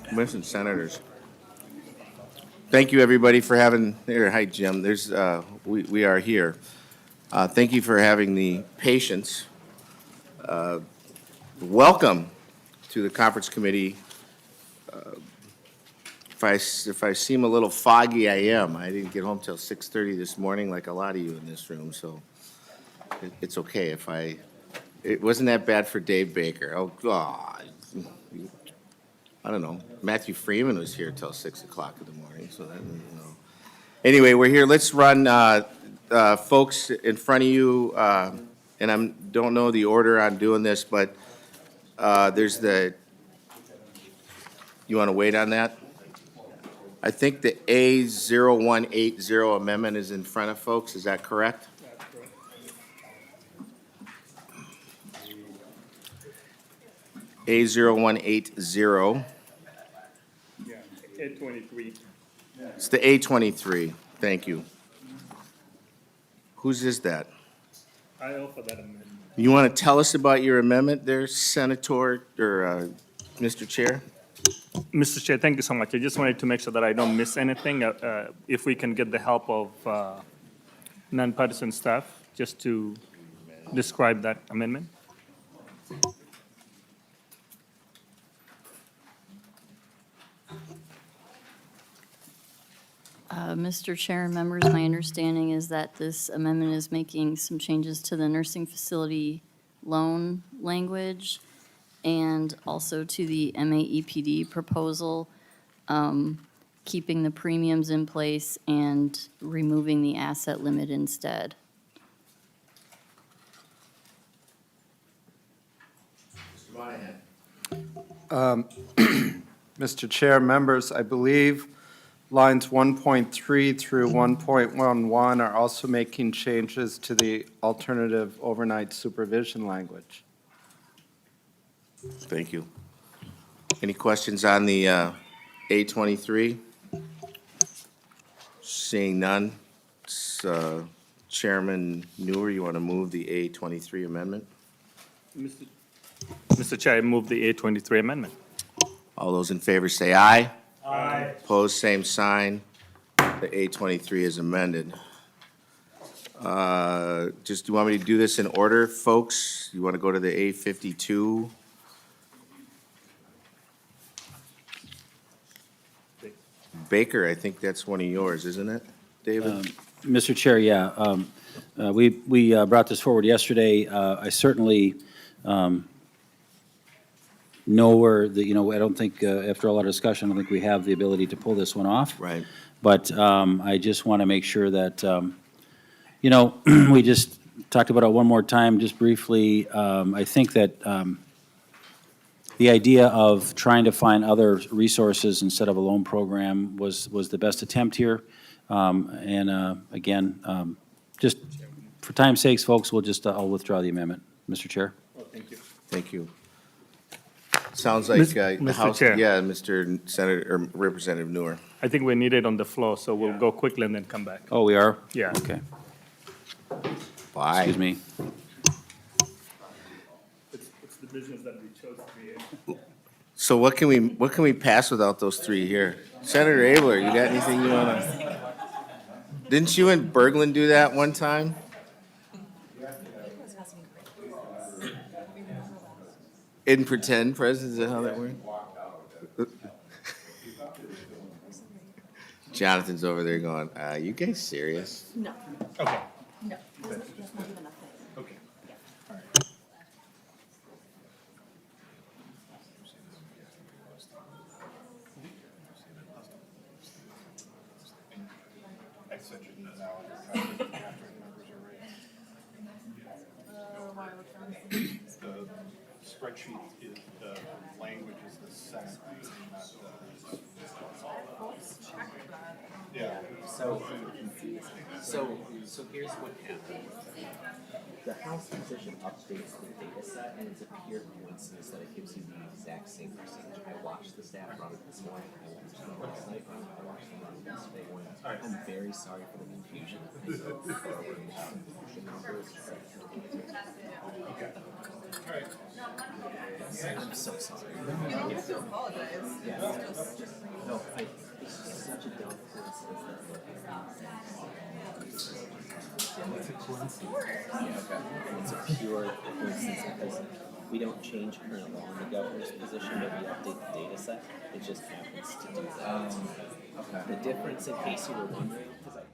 Commission senators. Thank you, everybody, for having. There, hi, Jim. There's we are here. Thank you for having the patience. Welcome to the conference committee. If I seem a little foggy, I am. I didn't get home till 6:30 this morning, like a lot of you in this room. So it's okay if It wasn't that bad for Dave Baker. Oh God. I don't know. Matthew Freeman was here till 6 o'clock in the morning, so that, you know. Anyway, we're here. Let's run, folks in front of you, and I don't know the order on doing this, but there's you want to wait on that? I think the A0180 amendment is in front of folks. Is that correct? A0180. Yeah, A23. It's the A23. Thank you. Whose is that? I offer that amendment. You want to tell us about your amendment there, Senator, or Mr. Chair? Mr. Chair, thank you so much. I just wanted to make sure that I don't miss anything. If we can get the help of nonpartisan staff just to describe that amendment. Mr. Chair and members, my understanding is that this amendment is making some changes to the nursing facility loan language and also to the MAEPD proposal, keeping the premiums in place and removing the asset limit instead. Mr. Chair, members, I believe lines 1.3 through 1.11 are also making changes to the alternative overnight supervision language. Thank you. Any questions on the A23? Seeing none. Chairman Newer, you want to move the A23 amendment? Mr. Chair, I move the A23 amendment. All those in favor say aye. Aye. Opposed, same sign. The A23 is amended. Just, do you want me to do this in order, folks? You want to go to the A52? Baker, I think that's one of yours, isn't it, David? Mr. Chair, yeah. We brought this forward yesterday. I certainly know where I don't think, after a lot of discussion, I don't think we have the ability to pull this one off. Right. But I just want to make sure that, we just talked about it one more time, just briefly. I think that the idea of trying to find other resources instead of a loan program was the best attempt here. Again, just for time's sakes, folks, I'll withdraw the amendment, Mr. Chair. Oh, thank you. Thank you. Sounds like the Mr. House, Chair. yeah, Mr. Senator, or Representative Newer. I think we need it on the floor, so we'll go quickly and then come back. Oh, we are? Yeah. Okay. Bye. Excuse me. It's the business that we chose to create. So what can we pass without those three here? Senator Abler, you got anything you want to? Didn't you and Berglund do that one time? In pretend, President, is that how that works? Jonathan's over there going, you guys serious? No, Okay. no, there's not even a thing. Okay. The spreadsheet is, the language is the same. Yeah. So here's what happened. The House position updates the data set, and it's a pure coincidence that it gives you the exact same percentage. I watched the staff run it this morning. I watched them last night run it. I watched them run it yesterday morning. I'm very sorry for the confusion. So forward, the numbers. Okay. All right. I'm so sorry. You don't have to apologize. Yeah. It's just. No, it's just such a dumb coincidence that. It's a coincidence. Yeah, okay. It's a pure coincidence because we don't change current law in the governor's position, but we update the data set. It just happens to do that. Okay. The difference, in case you were wondering, because I did.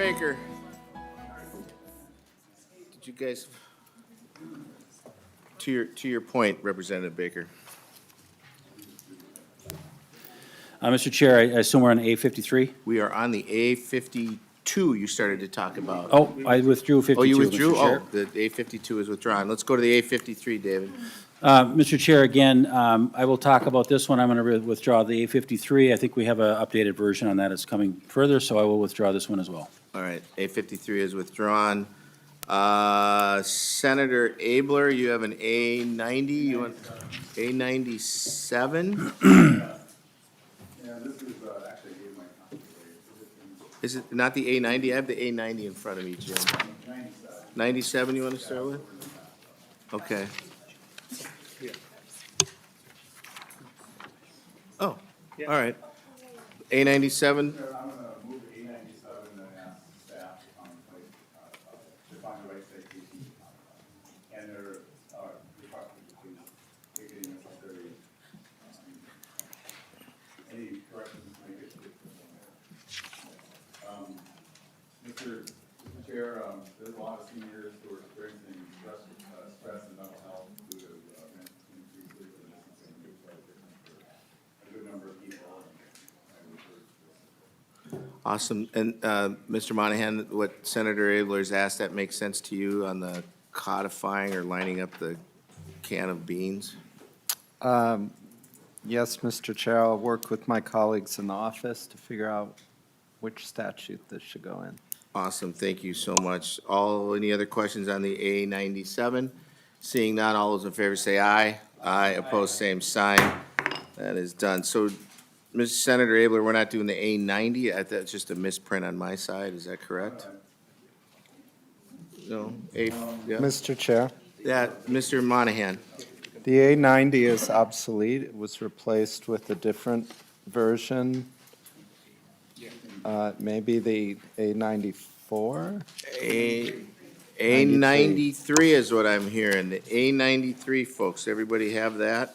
Baker. Did you guys, to your point, Representative Baker. Mr. Chair, I assume we're on A53? We are on the A52 you started to talk about. Oh, I withdrew 52, Oh, you Mr. withdrew? Chair. Oh, the A52 is withdrawn. Let's go to the A53, David. Mr. Chair, again, I will talk about this one. I'm going to withdraw the A53. I think we have an updated version on that. It's coming further, so I will withdraw this one as well. All right, A53 is withdrawn. Senator Abler, you have an A90, you want A97? Is it not the A90? I have the A90 in front of me, Jim. 97 you want to start with? Okay. Oh, all right. A97, I'm gonna move A97 and ask staff to find the right citation. And they're requesting to please take any necessary, any corrections to make it. Mr. Chair, there's a lot of seniors who are experiencing stress and mental health due to rent increases and distancing. It's quite different for a good number of people. awesome. And Mr. Monahan, what Senator Abler's asked, that makes sense to you on the codifying or lining up the can of beans? Yes, Mr. Chair, I'll work with my colleagues in the office to figure out which statute this should go in. Awesome, thank you so much. Any other questions on the A97? Seeing none, all those in favor say aye. Aye, opposed, same sign. That is done. So, Mr. Senator Abler, we're not doing the A90? That's just a misprint on my side, is that correct? No, yeah, Mr. Chair, Mr. Monahan. the A90 is obsolete. It was replaced with a different version. Maybe the A94? A93 is what I'm hearing, the A93, folks. Everybody have that?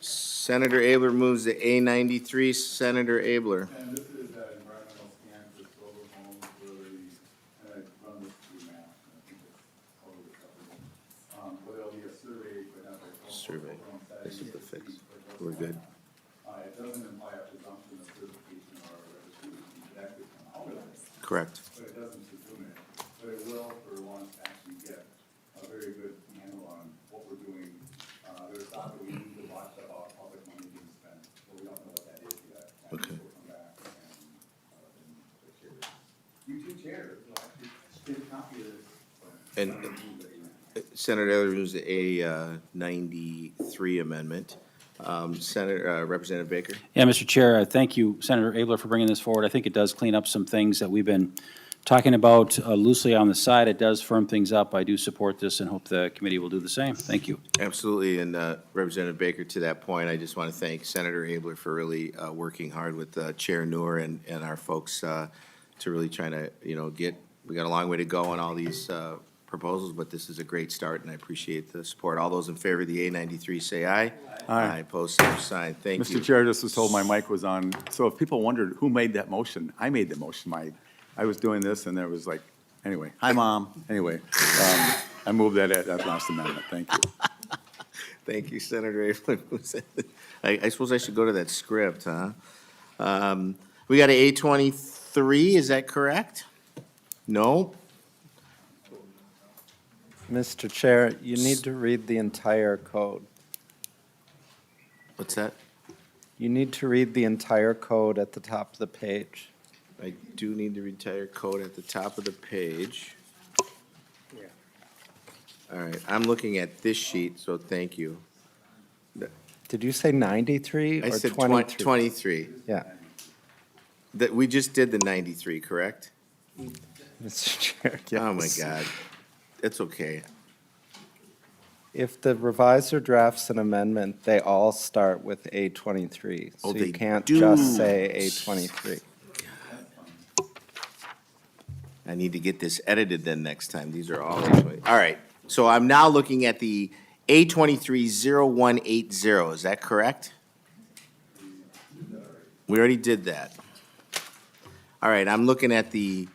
Senator Abler moves the A93. Senator Abler. And this is that environmental scan for solar homes where and I run this through math, and I think it's totally acceptable. But it'll be a survey, but not like. Survey. This is the fix. We're good. It doesn't imply a presumption of certification or registration, that could come out of it, Correct. but it doesn't presume it. But it will for once actually get a very good handle on what we're doing. There's thought that we need to watch about public money being spent, but we don't know what that is yet. And Okay. we'll come back and the chairs. You two chairs, you'll actually get a copy of this. And Senator Abler moves the A93 amendment. Representative Baker. Yeah, Mr. Chair, thank you, Senator Abler, for bringing this forward. I think it does clean up some things that we've been talking about loosely on the side. It does firm things up. I do support this and hope the committee will do the same. Thank you. Absolutely, and Representative Baker, to that point, I just want to thank Senator Abler for really working hard with Chair Noor and our folks to really trying to, we got a long way to go on all these proposals, but this is a great start, and I appreciate the support. All those in favor of the A93, say aye. Aye. Opposed, same sign. Thank you. Mr. Chair, just was told my mic was on. So if people wondered who made that motion, I made the motion. I was doing this and there was like, anyway, hi, Mom. Anyway, I moved that last amendment. Thank you. Thank you, Senator Abler. I suppose I should go to that script, huh? We got a A23, is that correct? No? Mr. Chair, you need to read the entire code. What's that? You need to read the entire code at the top of the page. I do need to retire code at the top of the page. All right, I'm looking at this sheet, so thank you. Did you say 93 I or said 23? 23. Yeah. That, we just did the 93, correct? Mr. Chair, Oh, my yes. God. It's okay. If the reviser drafts an amendment, they all start with A23. Oh, So they you can't do. just say A23. I need to get this edited then next time. These are all A20. All right, so I'm now looking at the A230180. Is that correct? We already did that. All right, I'm looking at the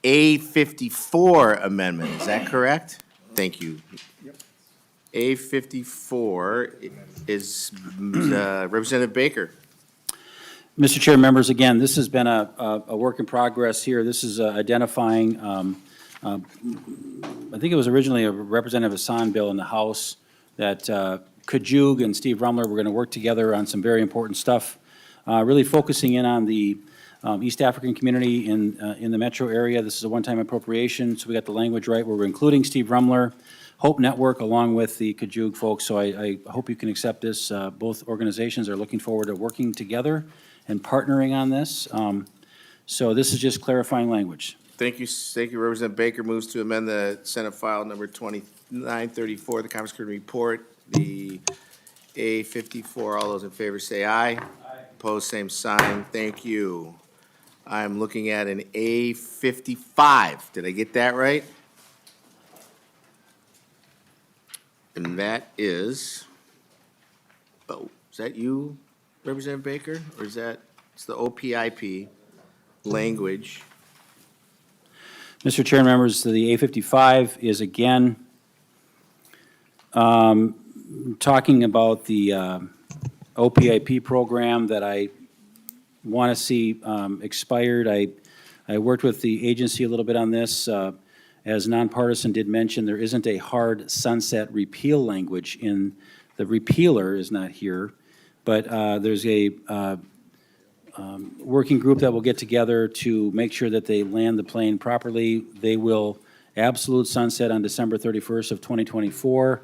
A54 amendment, is that correct? Thank you. A54 is Representative Baker. Mr. Chair, members, again, this has been a work in progress here. This is identifying, I think it was originally a Representative Hassan bill in the House that Kajug and Steve Rumler were going to work together on some very important stuff, really focusing in on the East African community in the metro area. This is a one-time appropriation, so we got the language right, where we're including Steve Rumler, Hope Network, along with the Kajug folks, so I hope you can accept this. Both organizations are looking forward to working together and partnering on this. So this is just clarifying language. Thank you, Representative Baker moves to amend the Senate file number 2934, the Conference Committee report, the A54. All those in favor say aye. Aye. Opposed, same sign. Thank you. I'm looking at an A55. Did I get that right? And that is, oh, is that you, Representative Baker? Or is that, it's the OPIP language? Mr. Chair and members, the A55 is again talking about the OPIP program that I want to see expired. I worked with the agency a little bit on this. As nonpartisan did mention, there isn't a hard sunset repeal language in, the repealer is not here, but there's a working group that will get together to make sure that they land the plane properly. They will absolute sunset on December 31st of 2024.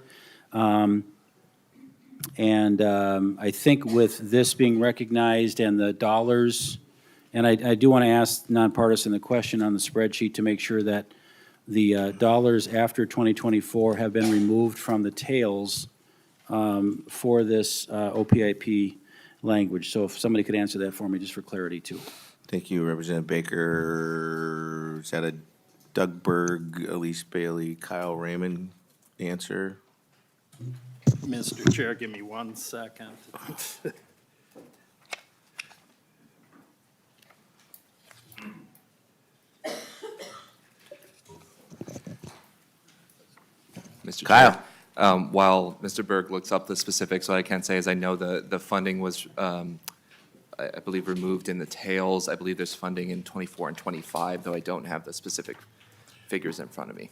I think with this being recognized and the dollars, and I do want to ask nonpartisan the question on the spreadsheet to make sure that the dollars after 2024 have been removed from the tails for this OPIP language. So if somebody could answer that for me, just for clarity, too. Thank you, Representative Baker. Is that a Doug Berg, Elise Bailey, Kyle Raymond answer? Mr. Chair, give me 1 second. Mr. Kyle. Chair, while Mr. Berg looks up the specifics, what I can say is I know the funding was, I believe, removed in the tails. I believe there's funding in 24 and 25, though I don't have the specific figures in front of me.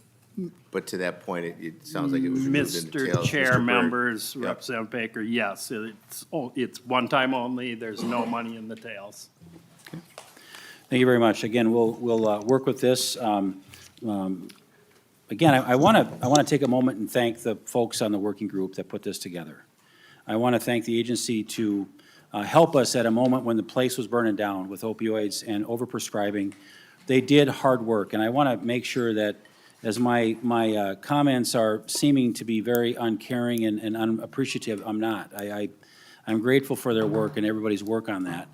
But to that point, it sounds like it was removed in the tails. Mr. Chair, Berg. members, Yep. Representative Baker, yes, it's one time only. There's no money in the tails. Thank you very much. Again, we'll work with this. Again, I want to take a moment and thank the folks on the working group that put this together. I want to thank the agency to help us at a moment when the place was burning down with opioids and overprescribing. They did hard work, and I want to make sure that as my comments are seeming to be very uncaring and unappreciative, I'm not. I'm grateful for their work and everybody's work on that.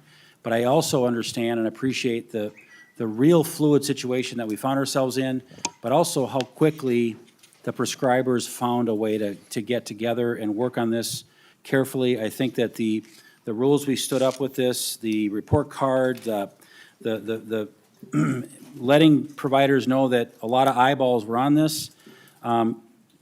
But I also understand and appreciate the real fluid situation that we found ourselves in, but also how quickly the prescribers found a way to get together and work on this carefully. I think that the rules we stood up with this, the report card, the letting providers know that a lot of eyeballs were on this,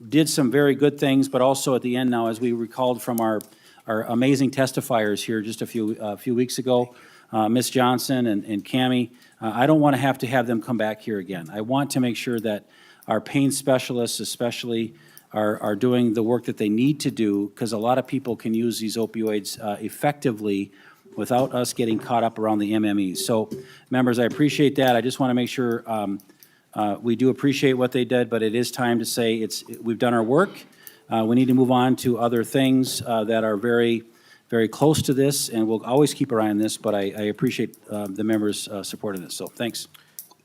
did some very good things, but also at the end now, as we recalled from our amazing testifiers here just a few weeks ago, Ms. Johnson and Cammie, I don't want to have them come back here again. I want to make sure that our pain specialists especially are doing the work that they need to do, because a lot of people can use these opioids effectively without us getting caught up around the MMEs. So, members, I appreciate that. I just want to make sure we do appreciate what they did, but it is time to say we've done our work. We need to move on to other things that are very, very close to this, and we'll always keep our eye on this, but I appreciate the members' support of this. So, thanks.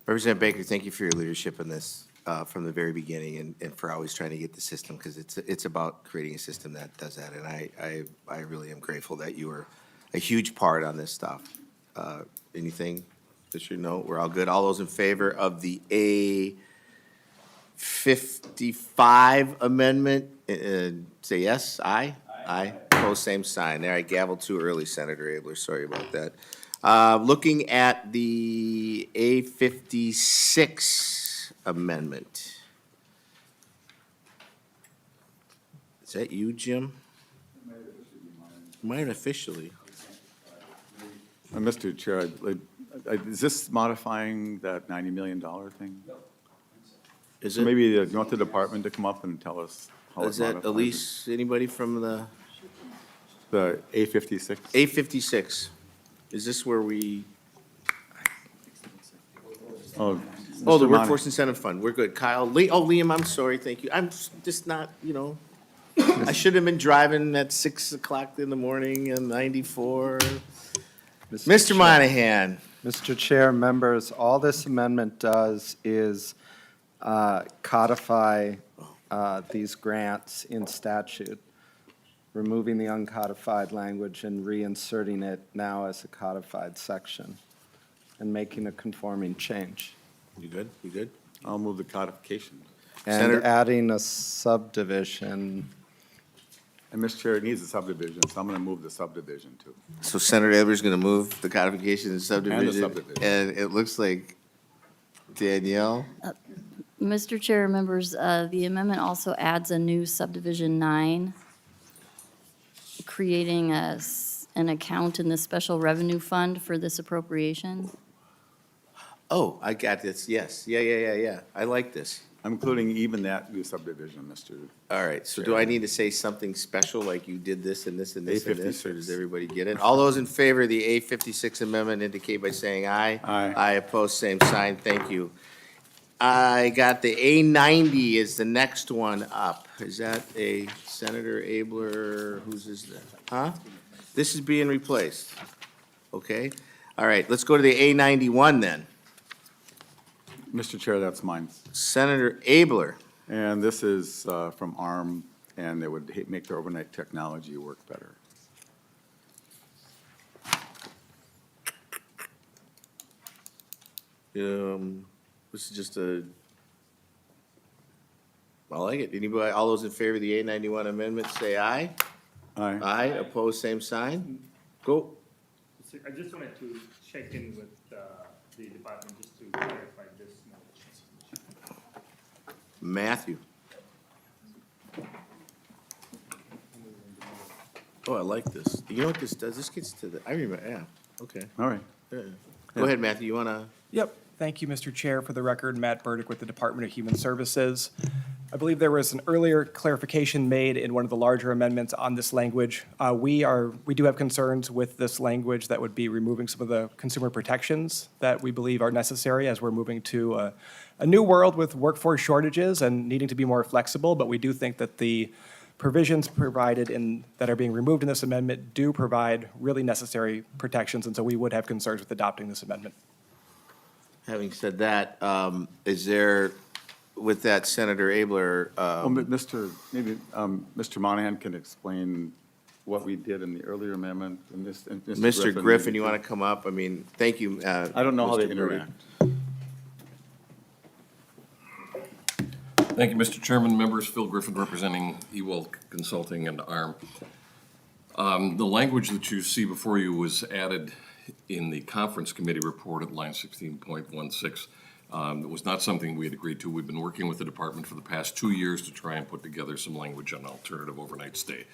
Representative Baker, thank you for your leadership in this from the very beginning and for always trying to get the system, because it's about creating a system that does that. And I really am grateful that you were a huge part on this stuff. Anything that you know? We're all good. All those in favor of the A55 amendment, say yes. Aye. Aye. Opposed, same sign. There, I gavelled too early, Senator Abler. Sorry about that. Looking at the A56 amendment. Is that you, Jim? Might officially. Mr. Chair, is this modifying that $90 million thing? Is So it, maybe you want the department to come up and tell us how is it that modifies it. Elise, anybody from the The A56? A56? Is this where we, Oh, the Mr. Monahan. Workforce Incentive Fund, we're good. Kyle, Liam, I'm sorry, thank you. I'm just not, I should have been driving at 6 o'clock in the morning in 94. Mr. Chair- Monahan, Mr. Chair, members, all this amendment does is codify these grants in statute, removing the uncodified language and reinserting it now as a codified section, and making a conforming change. you good? You good? I'll move the codification. And Senator- adding a subdivision. And Mr. Chair, it needs a subdivision, so I'm going to move the subdivision too. So Senator Abler's going to move the codification and subdivision. subdivision. And it looks like Danielle, Mr. Chair, members, the amendment also adds a new subdivision 9, creating an account in the special revenue fund for this appropriation. oh, I got this, yes, yeah. I like this. I'm including even that new subdivision, Mr. All right, so do I need to say something special, like you did this and this and this and this, or A56. does everybody get it? All those in favor of the A56 amendment indicate by saying aye. Aye. Aye, opposed, same sign, thank you. I got the A90 is the next one up. Is that a Senator Abler, whose is that? Huh? This is being replaced, okay? All right, let's go to the A91 then. Mr. Chair, that's mine. Senator Abler. And this is from ARM, and it would make their overnight technology work better. This is just I like it. Anybody, all those in favor of the A91 amendment, say aye. Aye. Aye, opposed, same sign. Go. I just wanted to check in with the department just to clarify this. Matthew. Oh, I like this. You know what this does? This gets to the, I remember, yeah, okay. All right. Yeah. Go ahead, Matthew, you wanna? Yep. Thank you, Mr. Chair. For the record, Matt Burdick with the Department of Human Services. I believe there was an earlier clarification made in one of the larger amendments on this language. We do have concerns with this language that would be removing some of the consumer protections that we believe are necessary as we're moving to a new world with workforce shortages and needing to be more flexible. But we do think that the provisions provided that are being removed in this amendment do provide really necessary protections, and so we would have concerns with adopting this amendment. Having said that, is there, with that, Senator Abler, Well, Mr. Monahan can explain what we did in the earlier amendment, and Mr. Griffin, you want to come up? I mean, thank you. I don't know how they Mr. Burdick. interact. Thank you, Mr. Chairman, members. Phil Griffin representing Ewell Consulting and ARM. The language that you see before you was added in the conference committee report at line 16.16. It was not something we had agreed to. We've been working with the department for the past 2 years to try and put together some language on alternative overnight stay.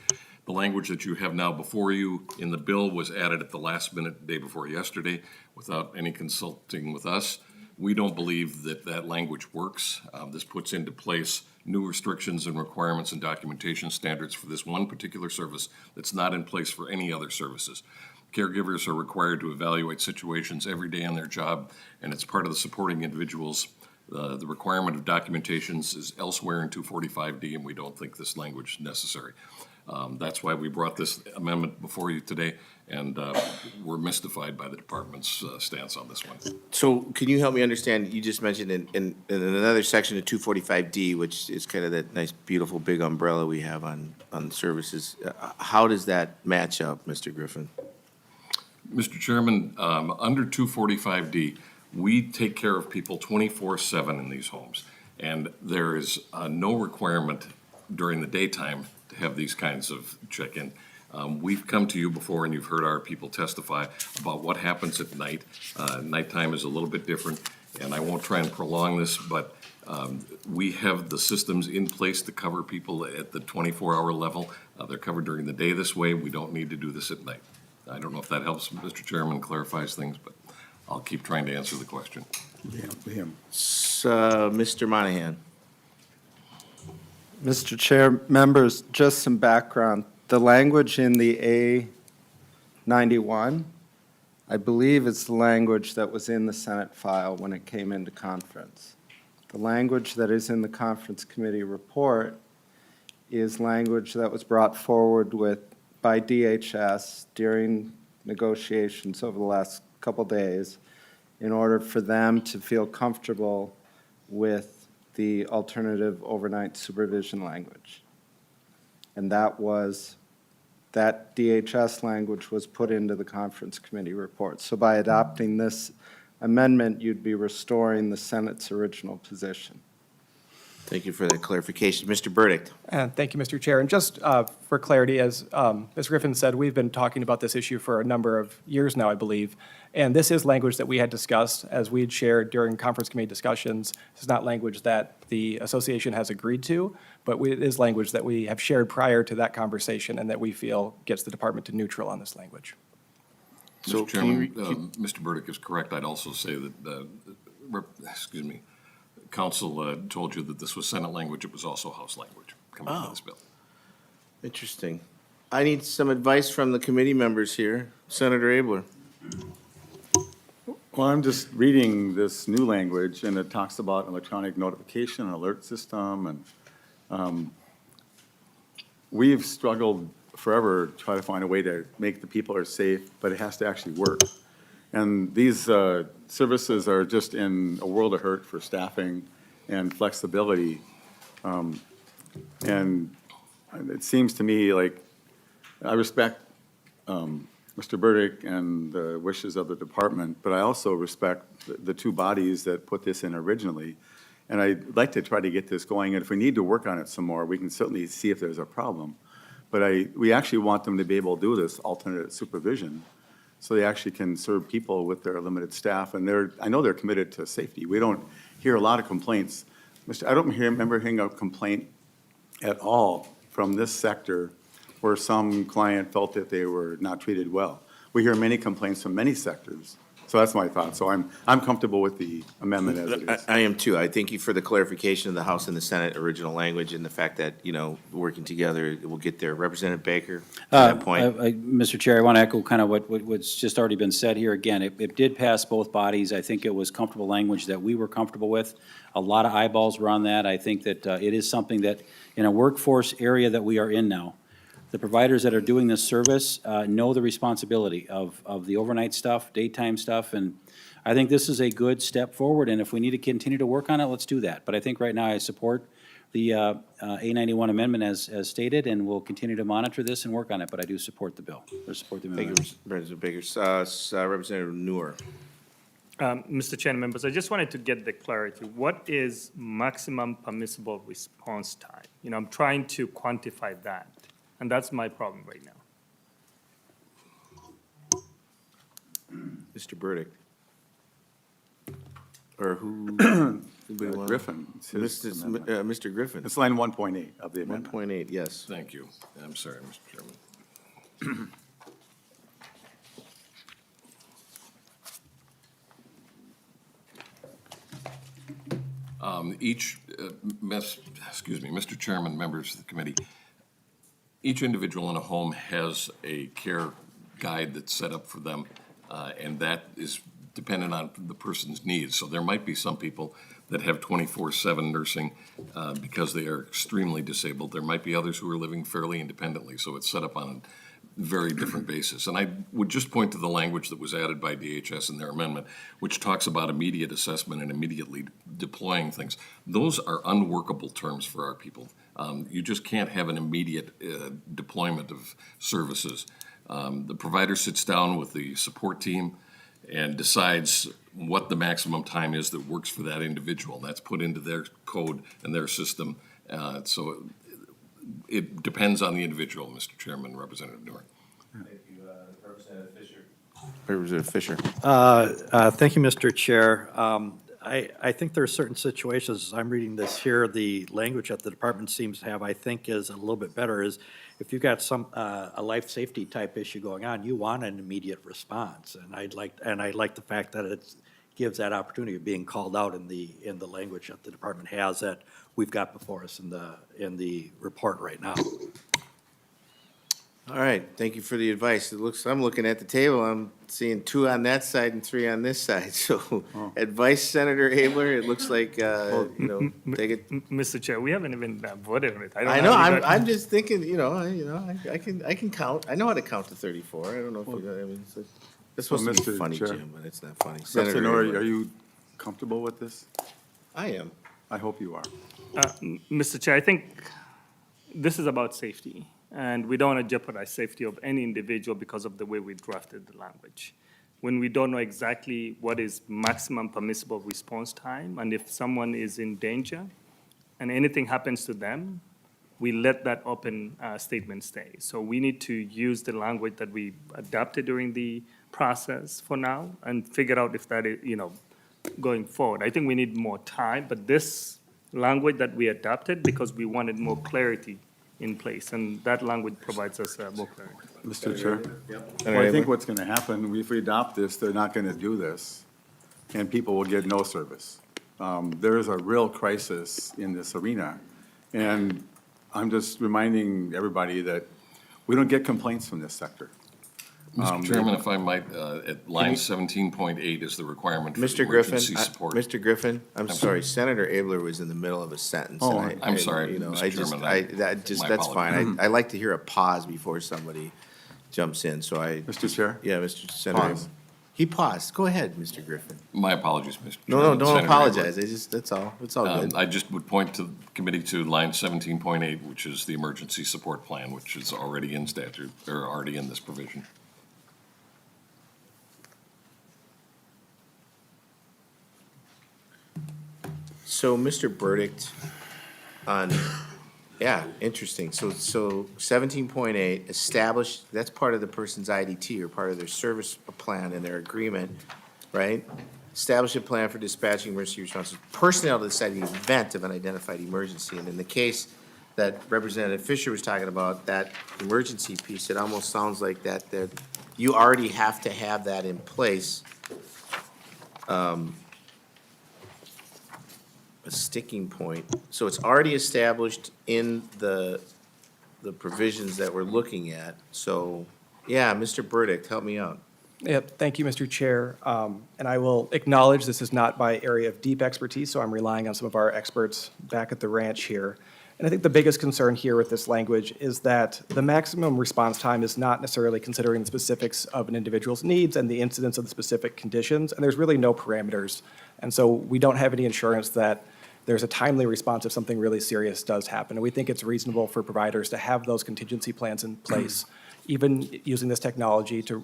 The language that you have now before you in the bill was added at the last minute, the day before yesterday, without any consulting with us. We don't believe that that language works. This puts into place new restrictions and requirements and documentation standards for this one particular service that's not in place for any other services. Caregivers are required to evaluate situations every day on their job, and it's part of the supporting individuals. The requirement of documentations is elsewhere in 245D, and we don't think this language is necessary. That's why we brought this amendment before you today, and we're mystified by the department's stance on this one. So can you help me understand, you just mentioned in another section of 245D, which is kind of that nice, beautiful, big umbrella we have on services. How does that match up, Mr. Griffin? Mr. Chairman, under 245D, we take care of people 24/7 in these homes, and there is no requirement during the daytime to have these kinds of check-in. We've come to you before, and you've heard our people testify about what happens at night. Nighttime is a little bit different, and I won't try and prolong this, but we have the systems in place to cover people at the 24-hour level. They're covered during the day this way. We don't need to do this at night. I don't know if that helps, Mr. Chairman, clarifies things, but I'll keep trying to answer the question. So, Mr. Monahan. Mr. Chair, members, just some background. The language in the A91, I believe it's the language that was in the Senate file when it came into conference. The language that is in the conference committee report is language that was brought forward by DHS during negotiations over the last couple days in order for them to feel comfortable with the alternative overnight supervision language. And that DHS language was put into the conference committee report. So by adopting this amendment, you'd be restoring the Senate's original position. Thank you for that clarification. Mr. Burdick. Thank you, Mr. Chair. And just for clarity, as Ms. Griffin said, we've been talking about this issue for a number of years now, I believe. And this is language that we had discussed as we had shared during conference committee discussions. This is not language that the association has agreed to, but it is language that we have shared prior to that conversation and that we feel gets the department to neutral on this language. So Mr. Chairman, Mr. Burdick is correct. I'd also say that, Council told you that this was Senate language. It was also House language coming out of this bill. Interesting. I need some advice from the committee members here. Senator Abler. Well, I'm just reading this new language, and it talks about electronic notification and alert system, and we've struggled forever to try to find a way to make the people are safe, but it has to actually work. And these services are just in a world of hurt for staffing and flexibility. And it seems to me like I respect Mr. Burdick and the wishes of the department, but I also respect the two bodies that put this in originally. And I'd like to try to get this going, and if we need to work on it some more, we can certainly see if there's a problem. But we actually want them to be able to do this alternate supervision, so they actually can serve people with their limited staff. And I know they're committed to safety. We don't hear a lot of complaints. I don't remember hearing a complaint at all from this sector where some client felt that they were not treated well. We hear many complaints from many sectors. So that's my thought. So I'm comfortable with the amendment as it is. I am too. I thank you for the clarification of the House and the Senate original language and the fact that, working together, we'll get there. Representative Baker, to that point. Mr. Chair, I want to echo kind of what's just already been said here. Again, it did pass both bodies. I think it was comfortable language that we were comfortable with. A lot of eyeballs were on that. I think that it is something that, in a workforce area that we are in now, the providers that are doing this service know the responsibility of the overnight stuff, daytime stuff, and I think this is a good step forward, and if we need to continue to work on it, let's do that. But I think right now I support the A91 amendment as stated, and we'll continue to monitor this and work on it, but I do support the bill, or support the amendment. Thank you, Representative Baker. Representative Noor. Mr. Chair, members, I just wanted to get the clarity. What is maximum permissible response time? I'm trying to quantify that. And that's my problem right now. Mr. Burdick. Or who? Griffin. It's his amendment. Mr. Griffin. It's line 1.8 of the amendment. 1.8, yes. Thank you. I'm sorry, Mr. Chairman. Mr. Chairman, members of the committee, each individual in a home has a care guide that's set up for them, and that is dependent on the person's needs. So there might be some people that have 24/7 nursing because they are extremely disabled. There might be others who are living fairly independently, so it's set up on a very different basis. And I would just point to the language that was added by DHS in their amendment, which talks about immediate assessment and immediately deploying things. Those are unworkable terms for our people. You just can't have an immediate deployment of services. The provider sits down with the support team and decides what the maximum time is that works for that individual. That's put into their code and their system. So it depends on the individual, Mr. Chairman, Representative Noor. Thank you, Representative Fisher. Representative Fisher. Thank you, Mr. Chair. I think there are certain situations, as I'm reading this here, the language that the department seems to have, I think is a little bit better, is if you've got a life safety type issue going on, you want an immediate response. And I like the fact that it gives that opportunity of being called out in the language that the department has that we've got before us in the report right now. All right, thank you for the advice. I'm looking at the table, I'm seeing 2 on that side and 3 on this side. So advice, Senator Abler, it looks like, take it. Mr. Chair, we haven't even voted on it. don't I know, have any- I'm just thinking, I can count. I know how to count to 34. I don't know if you, I mean, it's supposed to be Mr. funny, Chair. Jim, but it's not funny. Senator Noor, Abler. are you comfortable with this? I am. I hope you are. Mr. Chair, I think this is about safety, and we don't want to jeopardize safety of any individual because of the way we drafted the language. When we don't know exactly what is maximum permissible response time, and if someone is in danger and anything happens to them, we let that open statement stay. So we need to use the language that we adapted during the process for now and figure out if that is, going forward. I think we need more time, but this language that we adapted because we wanted more clarity in place, and that language provides us more clarity. Mr. Chair? Senator Well, I think Abler? what's going to happen, if we adopt this, they're not going to do this, and people will get no service. There is a real crisis in this arena, and I'm just reminding everybody that we don't get complaints from this sector. Mr. Chairman, if I might, at line 17.8 is the requirement for Mr. Griffin, emergency support. Mr. Griffin, I'm sorry, Senator Abler was in the middle of a sentence. Oh, and I'm sorry, I Mr. just, Chairman, my that's apologies. fine. I like to hear a pause before somebody jumps in, so Mr. Chair? Yeah, Mr. Senator. Pause. Abler. He paused. Go ahead, Mr. Griffin. My apologies, Mr. No, Chairman. don't Senator apologize. Abler. That's all. It's all good. I just would point to the committee to line 17.8, which is the emergency support plan, which is already in statute, or already in this provision. So, Mr. Burdick, interesting. So 17.8, establish, that's part of the person's IDT or part of their service plan and their agreement, right? Establish a plan for dispatching emergency responses, personnel to the site in the event of an identified emergency. And in the case that Representative Fisher was talking about, that emergency piece, it almost sounds like that you already have to have that in place. A sticking point. So it's already established in the provisions that we're looking at. So, yeah, Mr. Burdick, help me out. Yep, thank you, Mr. Chair. And I will acknowledge this is not my area of deep expertise, so I'm relying on some of our experts back at the ranch here. And I think the biggest concern here with this language is that the maximum response time is not necessarily considering the specifics of an individual's needs and the incidence of the specific conditions, and there's really no parameters. And so we don't have any assurance that there's a timely response if something really serious does happen. And we think it's reasonable for providers to have those contingency plans in place, even using this technology to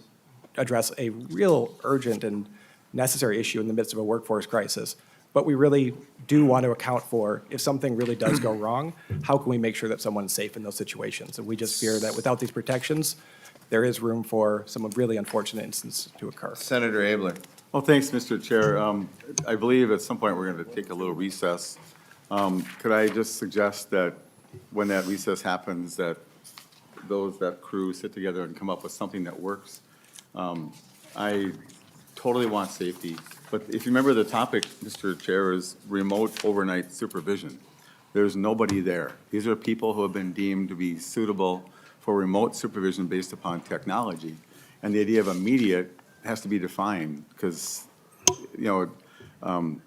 address a real urgent and necessary issue in the midst of a workforce crisis. But we really do want to account for, if something really does go wrong, how can we make sure that someone's safe in those situations? And we just fear that without these protections, there is room for some really unfortunate instances to occur. Senator Abler. Well, thanks, Mr. Chair. I believe at some point we're going to take a little recess. Could I just suggest that when that recess happens, that that crew sit together and come up with something that works? I totally want safety, but if you remember the topic, Mr. Chair, is remote overnight supervision. There's nobody there. These are people who have been deemed to be suitable for remote supervision based upon technology. And the idea of immediate has to be defined because, and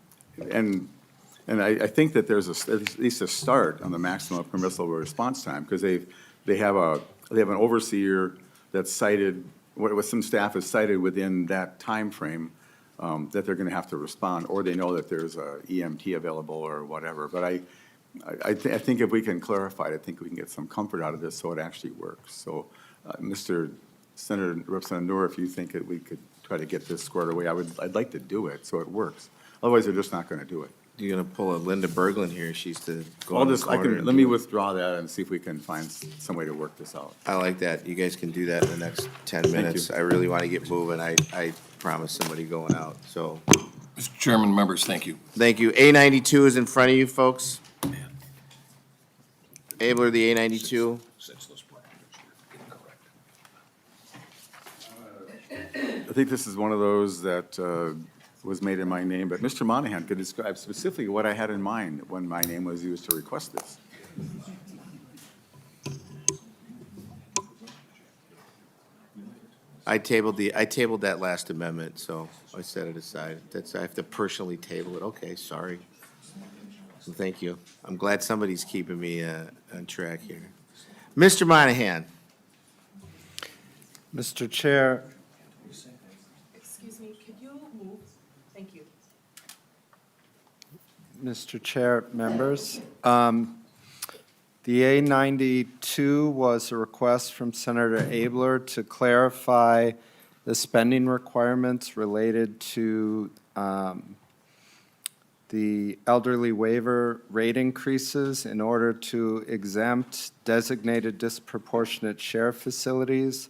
I think that there's at least a start on the maximum permissible response time because they have an overseer that's cited, what some staff is cited within that time frame that they're going to have to respond, or they know that there's a EMT available or whatever. But I think if we can clarify it, I think we can get some comfort out of this so it actually works. So, Mr. Senator Representative Noor, if you think that we could try to get this squared away, I'd like to do it so it works. Otherwise, they're just not going to do it. You're gonna pull a Linda Berglund here, she's the go I'll in the just, I corner can, and let me do it. withdraw that and see if we can find some way to work this out. I like that. You guys can do that in the next 10 minutes. I really want to get moving. I promise somebody going out, so. Mr. Chairman, members, thank you. Thank you. A92 is in front of you, folks. Abler, the A92. I think this is one of those that was made in my name, but Mr. Monahan could describe specifically what I had in mind when my name was used to request this. I tabled that last amendment, so I set it aside. I have to personally table it. Okay, sorry. So thank you. I'm glad somebody's keeping me on track here. Mr. Monahan. Mr. Chair, Excuse me, could you move? Thank you. Mr. Chair, members, the A92 was a request from Senator Abler to clarify the spending requirements related to the elderly waiver rate increases in order to exempt designated disproportionate share facilities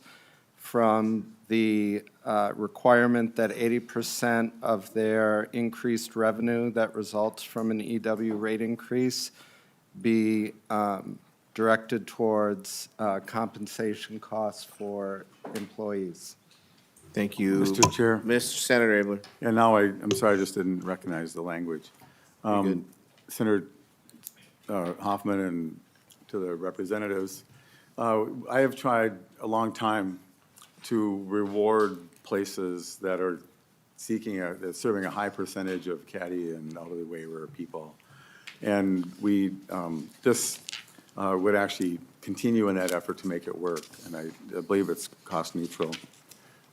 from the requirement that 80% of their increased revenue that results from an EW rate increase be directed towards compensation costs for employees. Thank you. Mr. Chair. Mr. Senator Abler. And now I'm sorry, I just didn't recognize the language. good. Senator Hoffman and to the representatives, I have tried a long time to reward places that are that's serving a high percentage of caddy and elderly waiver people. And this would actually continue in that effort to make it work. And I believe it's cost neutral.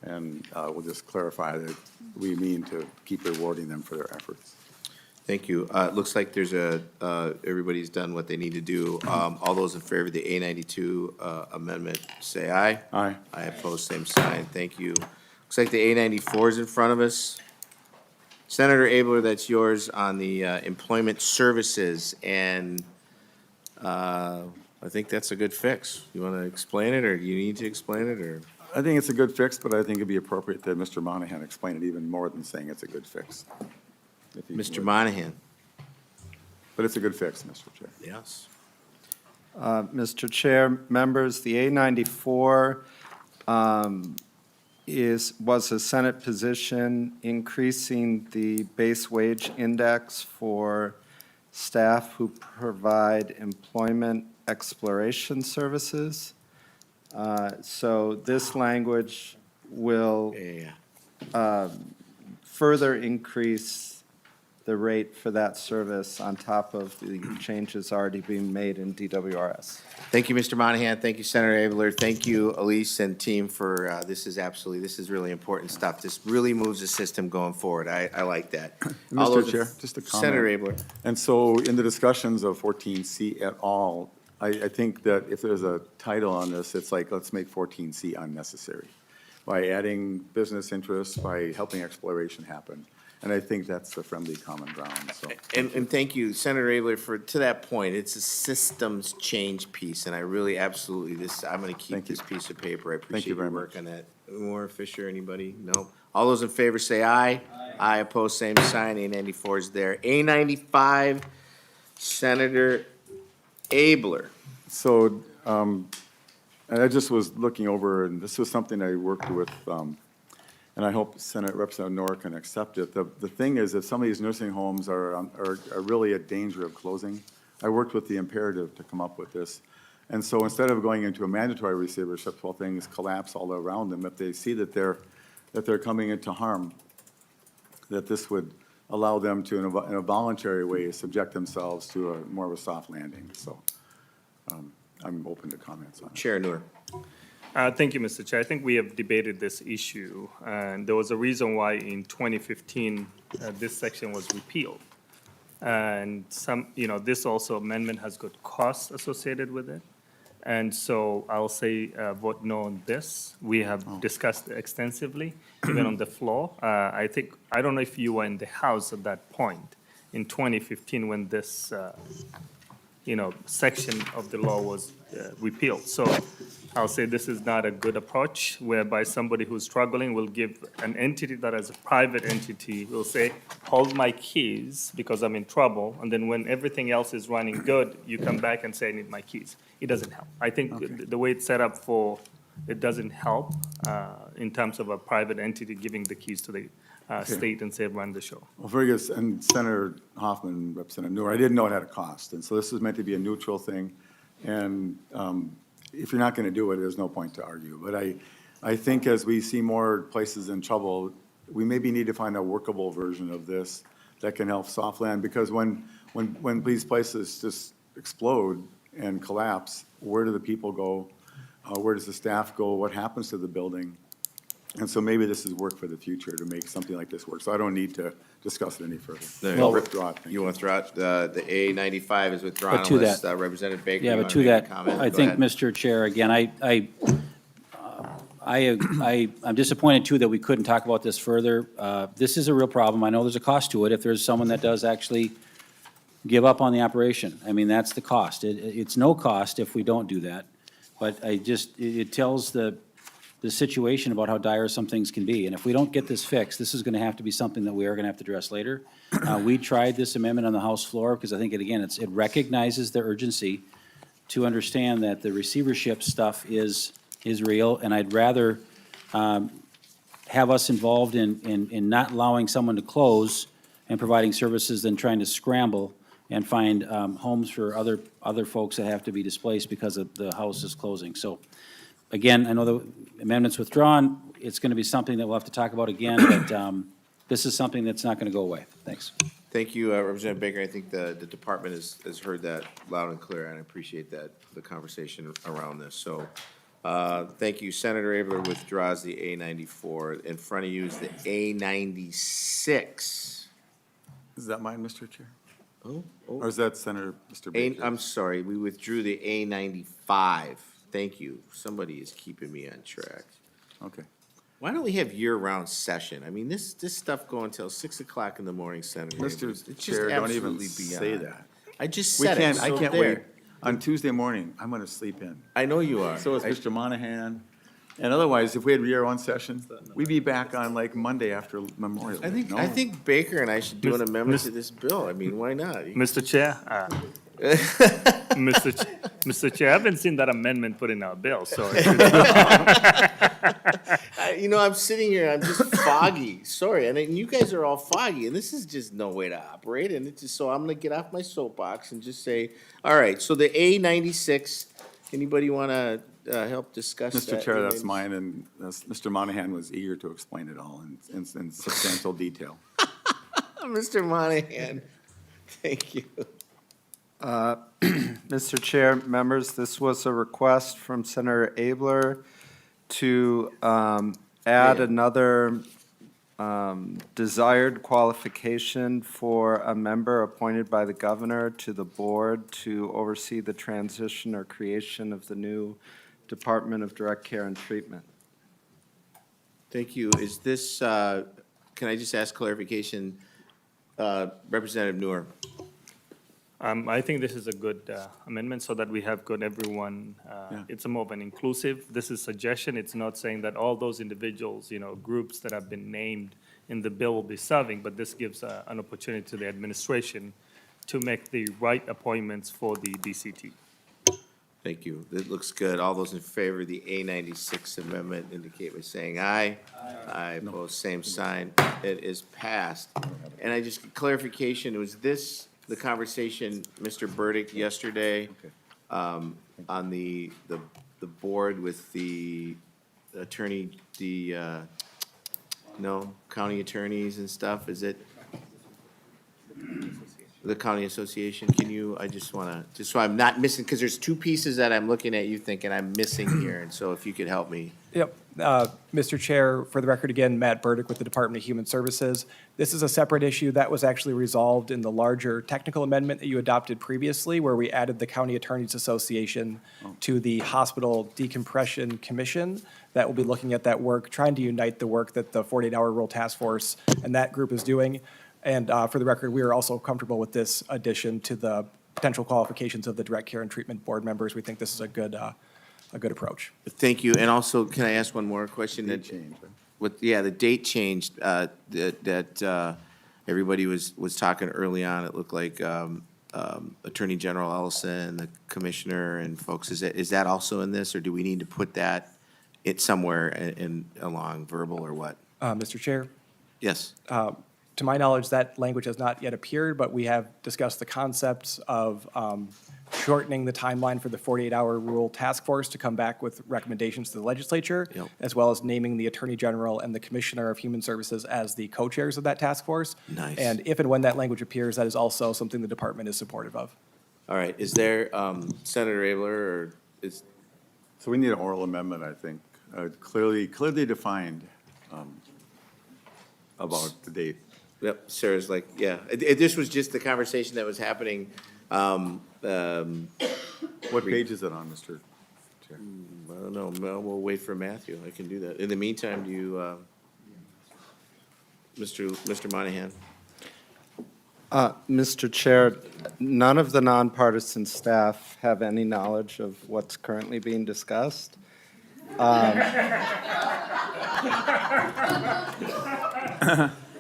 And we'll just clarify that we mean to keep rewarding them for their efforts. Thank you. It looks like there's everybody's done what they need to do. All those in favor of the A92 amendment, say aye. Aye. I oppose, same sign. Thank you. Looks like the A94 is in front of us. Senator Abler, that's yours on the employment services, and I think that's a good fix. You want to explain it, or do you need to explain it, or? I think it's a good fix, but I think it'd be appropriate that Mr. Monahan explain it even more than saying it's a good fix. If he Mr. would. Monahan? But it's a good fix, Mr. Chair. Yes. Mr. Chair, members, the A94 was a Senate position increasing the base wage index for staff who provide employment exploration services. So this language will further increase the rate for that service on top of the changes already being made in DWRS. Thank you, Mr. Monahan. Thank you, Senator Abler. Thank you, Elise and team, for, this is really important stuff. This really moves the system going forward. I like that. All those Mr. in- Chair, just a comment. Senator Abler. And so in the discussions of 14C at all, I think that if there's a title on this, it's like, let's make 14C unnecessary by adding business interests, by helping exploration happen. And I think that's the friendly common ground, so. And thank you, Senator Abler, to that point. It's a systems change piece, and I really absolutely, I'm gonna keep Thank you. this piece of paper. I you appreciate your very work much. on that. More, Fisher, anybody? No? All those in favor say aye. Aye, opposed, same sign. A94 is there. A95, Senator Abler. So, and I just was looking over, and this was something I worked with, and I hope Representative Nora can accept it. The thing is, if some of these nursing homes are really at danger of closing, I worked with the imperative to come up with this. And so instead of going into a mandatory receivership while things collapse all around them, if they see that they're coming into harm, that this would allow them to, in a voluntary way, subject themselves to more of a soft landing. So I'm open to comments on it. Chair Noor. Thank you, Mr. Chair. I think we have debated this issue, and there was a reason why in 2015, this section was repealed. And this also amendment has got costs associated with it. And so I'll say vote no on this. We have discussed extensively, even on the floor. I don't know if you were in the House at that point. in 2015 when this, section of the law was repealed. So I'll say this is not a good approach whereby somebody who's struggling will give an entity that is a private entity, will say, hold my keys because I'm in trouble. And then when everything else is running good, you come back and say, I need my keys. It doesn't help. I think the way it's set up it doesn't help in terms of a private entity giving the keys to the state and say, run the show. Well, very good. And Senator Hoffman, Representative Newer, I didn't know it had a cost. And so this is meant to be a neutral thing. And if you're not going to do it, there's no point to argue. But I think as we see more places in trouble, we maybe need to find a workable version of this that can help soft land. Because when these places just explode and collapse, where do the people go? Where does the staff go? What happens to the building? And so maybe this is work for the future to make something like this work. So I don't need to discuss it any further. I'll withdraw it. Thank You want to throw out, the A95 is withdrawn But to unless that- Representative Baker, Yeah, you but want to to make a that, comment? I Go think, ahead. Mr. Chair, again, I'm disappointed too that we couldn't talk about this further. This is a real problem. I know there's a cost to it if there's someone that does actually give up on the operation. I mean, that's the cost. It's no cost if we don't do that. But it tells the situation about how dire some things can be. And if we don't get this fixed, this is going to have to be something that we are going to have to address later. We tried this amendment on the House floor because I think, it recognizes the urgency to understand that the receivership stuff is real, and I'd rather have us involved in not allowing someone to close and providing services than trying to scramble and find homes for other folks that have to be displaced because of the house is closing. So, again, I know the amendment's withdrawn. It's going to be something that we'll have to talk about again, but this is something that's not going to go away. Thanks. Thank you, Representative Baker. I think the department has heard that loud and clear, and I appreciate that, the conversation around this. So, thank you. Senator Abler withdraws the A94. In front of you is the A96. Is that mine, Mr. Chair? Oh, Or is that Senator, Mr. Baker? I'm sorry, we withdrew the A95. Thank you. Somebody is keeping me on track. Okay. Why don't we have year-round session? I mean, this stuff going until 6 o'clock in the morning, Senator. Mr. It's just Chair, don't even absolutely say beyond. that. I just We said it, can't, so I can't there. wait. On Tuesday morning, I'm going to sleep in. I know you are. So is Mr. Monahan. And otherwise, if we had year-round session, we'd be back on like Monday after Memorial Day. No? I think Baker and I should do an Mis- amendment mis- to this bill. I mean, why not? Mr. Chair, Mr. Chair, I haven't seen that amendment put in our bill, so. I'm sitting here, I'm just foggy, sorry, and then you guys are all foggy, and this is just no way to operate, and it's just, so I'm gonna get off my soapbox and just say, all right, so the A96, anybody wanna, help discuss that? Mr. Chair, that's mine, and Mr. Monahan was eager to explain it all in substantial detail. Mr. Monahan, thank you. Mr. Chair, members, this was a request from Senator Abler to add another desired qualification for a member appointed by the governor to the board to oversee the transition or creation of the new Department of Direct Care and Treatment. Thank you. Is this, can I just ask clarification? Representative Newer. I think this is a good amendment so that we have got everyone, it's a more of an inclusive, this is suggestion, it's not saying that all those individuals, groups that have been named in the bill will be serving, but this gives an opportunity to the administration to make the right appointments for the DCT. Thank you. It looks good. All those in favor of the A96 amendment indicate by saying aye. Aye, opposed, same sign. It is passed. And I just, clarification, was this the conversation, Mr. Burdick, yesterday on the board with the attorney, county attorneys and stuff? Is it? The county association, can you, I just wanna, just so I'm not missing, because there's two pieces that I'm looking at you thinking I'm missing here, and so if you could help me. Yep. Mr. Chair, for the record again, Matt Burdick with the Department of Human Services. This is a separate issue that was actually resolved in the larger technical amendment that you adopted previously, where we added the County Attorneys Association to the Hospital Decompression Commission that will be looking at that work, trying to unite the work that the 48-hour rule task force and that group is doing. And for the record, we are also comfortable with this addition to the potential qualifications of the direct care and treatment board members. We think this is a good approach. Thank you. And also, can I ask one more question? Date change, right? The date changed, that everybody was talking early on. It looked like Attorney General Ellison, the commissioner and folks, is that also in this, or do we need to put that somewhere in along verbal or what? Mr. Chair? Yes. To my knowledge, that language has not yet appeared, but we have discussed the concepts of shortening the timeline for the 48-hour rule task force to come back with recommendations to the legislature, Yep. as well as naming the Attorney General and the Commissioner of Human Services as the co-chairs of that task force. Nice. And if and when that language appears, that is also something the department is supportive of. All right. Is there, Senator Abler, or is, So we need an oral amendment, I think, clearly defined about the date. yep, Sarah's like, yeah. This was just the conversation that was happening. What page is it on, Mr. Chair? I don't know. Well, we'll wait for Matthew. I can do that. In the meantime, do you, Mr. Monahan? Mr. Chair, none of the nonpartisan staff have any knowledge of what's currently being discussed.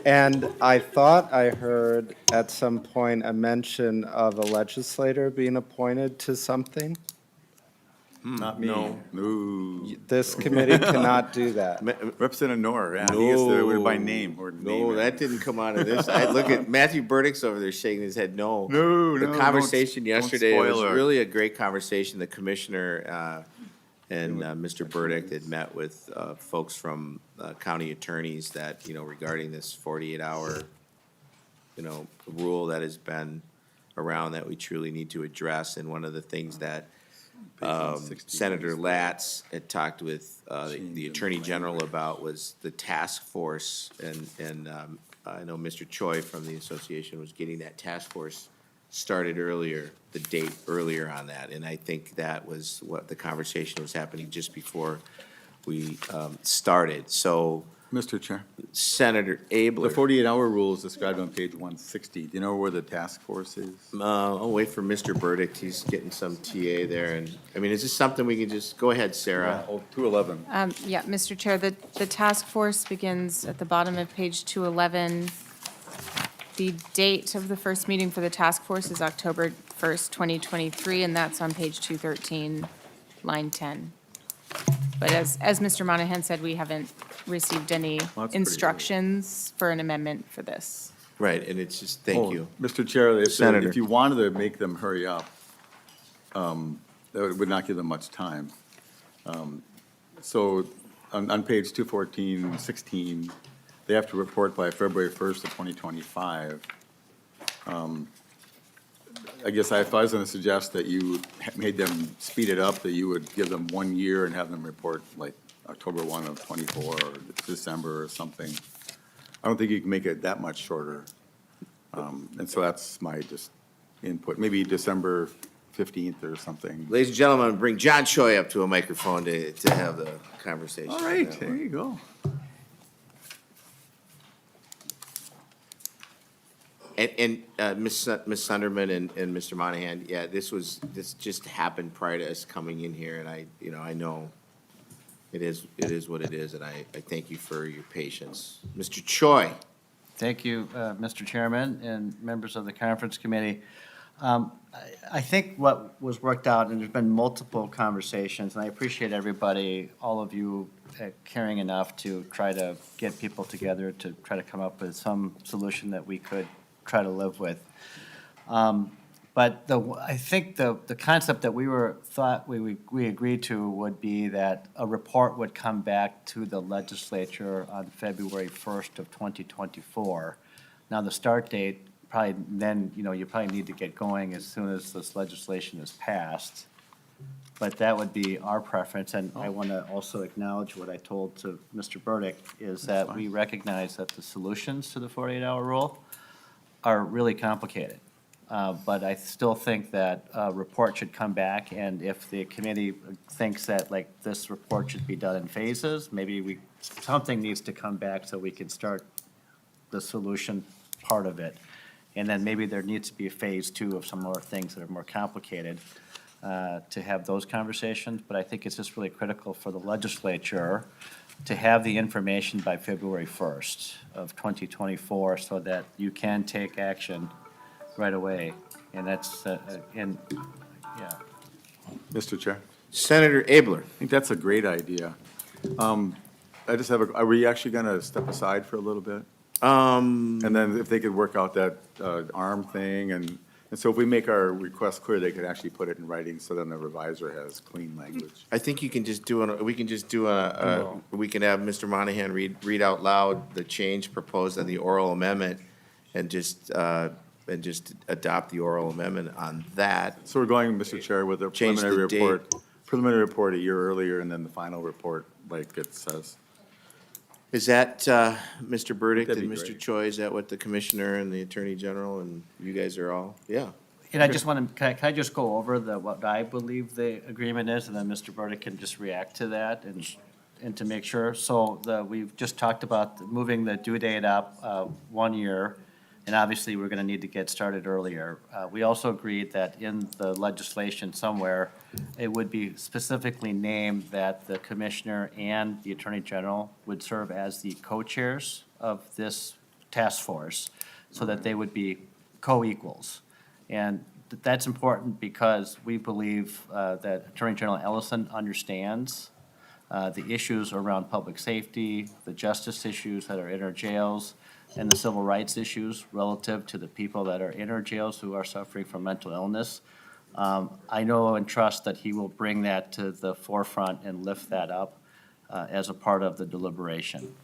And I thought I heard at some point a mention of a legislator being appointed to something. Not me. No. No. This committee cannot do that. Representative Noor, yeah, he gets to, by name, or name. No, it. that didn't come out of this. I look at Matthew Burdick's over there shaking his head, no. No, The no, conversation don't yesterday was spoil her. really a great conversation. The commissioner and Mr. Burdick had met with folks from county attorneys that, regarding this 48-hour, rule that has been around that we truly need to address. And one of the things that Senator Latz had talked with the Attorney General about was the task force, and I know Mr. Choi from the association was getting that task force started earlier, the date earlier on that, and I think that was what the conversation was happening just before we started. So, Mr. Chair, Senator the Abler. 48-hour rule is described on page 160. Do you know where the task force is? I'll wait for Mr. Burdick. He's getting some TA there, and, is this something we can just, go ahead, Sarah. 211. Yeah, Mr. Chair, the task force begins at the bottom of page 211. The date of the first meeting for the task force is October 1st, 2023, and that's on page 213, line 10. But as Mr. Monahan said, we haven't received any Well, that's pretty instructions for an amendment for this. Right, and it's just, thank you. Mr. Chair, Senator. if you wanted to make them hurry up, that would not give them much time. So on page 214, 16, they have to report by February 1st of 2025. I guess if I was going to suggest that you made them speed it up, that you would give them 1 year and have them report like October 1 of '24 or December or something. I don't think you can make it that much shorter. And so that's my just input, maybe December 15th or something. Ladies and gentlemen, bring John Choi up to a microphone to have the conversation. All right, there you go. And Ms. Sunderman and Mr. Monahan, yeah, this just happened prior to us coming in here, and I know it is what it is, and I thank you for your patience. Mr. Choi. Thank you, Mr. Chairman and members of the conference committee. I think what was worked out, and there's been multiple conversations, and I appreciate everybody, all of you caring enough to try to get people together to try to come up with some solution that we could try to live with. But I think the concept that we agreed to would be that a report would come back to the legislature on February 1st of 2024. Now, the start date, probably then, you probably need to get going as soon as this legislation is passed. But that would be our preference, and I want to also acknowledge what I told to Mr. Burdick, is that we recognize that the solutions to the 48-hour rule are really complicated. But I still think that a report should come back, and if the committee thinks that, like, this report should be done in phases, maybe something needs to come back so we can start the solution part of it. And then maybe there needs to be a phase two of some more things that are more complicated to have those conversations. But I think it's just really critical for the legislature to have the information by February 1st of 2024 so that you can take action right away. And that's, yeah. Mr. Chair, Senator Abler. I think that's a great idea. I just have are we actually going to step aside for a little bit? And then if they could work out that arm thing, and so if we make our request clear, they could actually put it in writing, so then the revisor has clean language. I think you can just do, we can have Mr. Monahan read out loud the change proposed on the oral amendment and just adopt the oral amendment on that. So we're going, Mr. Chair, with a Change the preliminary report a year earlier, and then the final report, like it says. Is that, Mr. Burdick That'd and be Mr. great. Choi, is that what the commissioner and the attorney general and you guys are all? Yeah. And I just want to, can I just go over what I believe the agreement is, and then Mr. Burdick can just react to that and to make sure. So we've just talked about moving the due date up 1 year, and obviously, we're going to need to get started earlier. We also agreed that in the legislation somewhere, it would be specifically named that the commissioner and the attorney general would serve as the co-chairs of this task force, so that they would be co-equals. And that's important because we believe that Attorney General Ellison understands the issues around public safety, the justice issues that are in our jails, and the civil rights issues relative to the people that are in our jails who are suffering from mental illness. I know and trust that he will bring that to the forefront and lift that up as a part of the deliberation.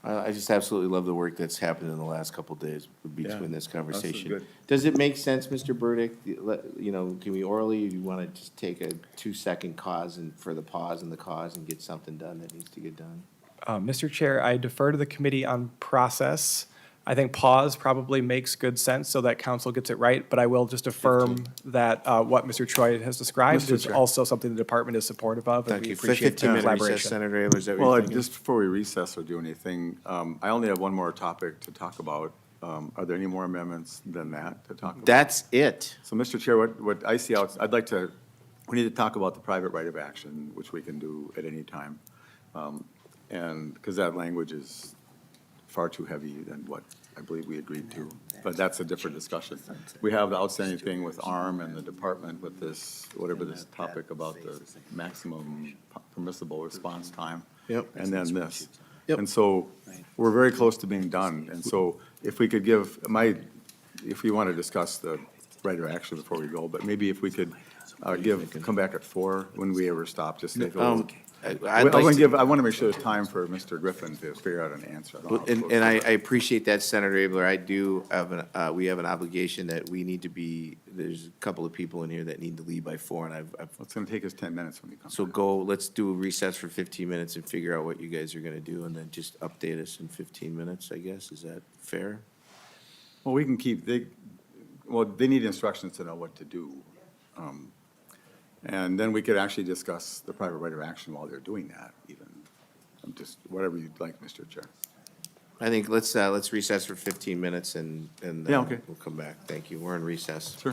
I just absolutely love the work that's happened in the last couple of days between this conversation. good. Does it make sense, Mr. Burdick? You know, can we orally, you want to just take a 2-second pause and for the pause and the cause and get something done that needs to get done? Mr. Chair, I defer to the committee on process. I think pause probably makes good sense so that council gets it right, but I will just affirm that what Mr. Choi has described Mr. is Chair. also something the department is supportive of, and Thank we you. appreciate the 15-minute recess, collaboration. Senator Abler, is that what Well, you're thinking? just before we recess or do anything, I only have one more topic to talk about. Are there any more amendments than that to talk about? That's it. So, Mr. Chair, what I see out, we need to talk about the private right of action, which we can do at any time. And, because that language is far too heavy than what I believe we agreed to. But that's a different discussion. We have the outstanding thing with ARM and the department with this, whatever this topic about the maximum permissible response time. Yep. And then this. Yep. And so we're very close to being done. And so if we could if you want to discuss the right of action before we go, but maybe if we could come back at 4 when we ever stop, just take a little. I want to make sure there's time for Mr. Griffin to figure out an answer. And I appreciate that, Senator Abler. I do have we have an obligation that we need to be, there's a couple of people in here that need to leave by 4, and It's going to take us 10 minutes when we come. so let's do a recess for 15 minutes and figure out what you guys are gonna do, and then just update us in 15 minutes, I guess. Is that fair? Well, we can they need instructions to know what to do. And then we could actually discuss the private right of action while they're doing that, even. Just whatever you'd like, Mr. Chair. I think let's recess for 15 minutes and Yeah, okay. we'll come back. Thank you. We're in recess. Sure.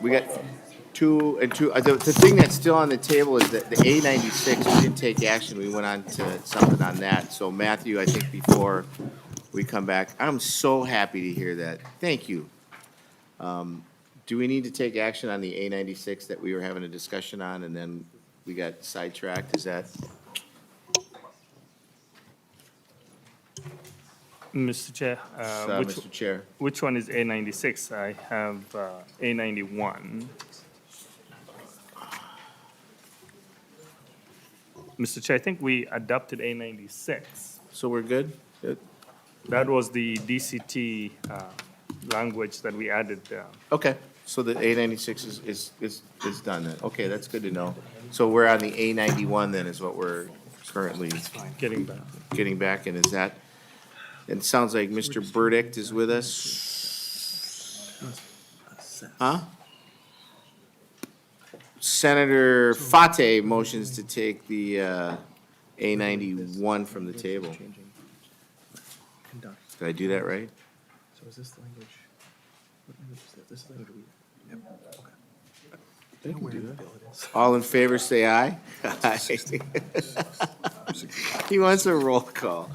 We got two and two. The thing that's still on the table is that the A96, we didn't take action. We went on to something on that. So Matthew, I think before we come back, I'm so happy to hear that. Thank you. Do we need to take action on the A96 that we were having a discussion on and then we got sidetracked? Is that? Mr. Chair, Mr. Chair. which one is A96? I have A91. Mr. Chair, I think we adopted A96. So we're good? Good. That was the DCT language that we added. Okay, so the A96 is done then. Okay, that's good to know. So we're on the A91 then is what we're currently Getting back. getting back, and is that, it sounds like Mr. Burdick is with us. Huh? Senator Fate motions to take the A91 from the table. Did I do that right? So is this language, what language is that? This language we, yep, okay. They can do that. All in favor, say aye. Aye. He wants a roll call.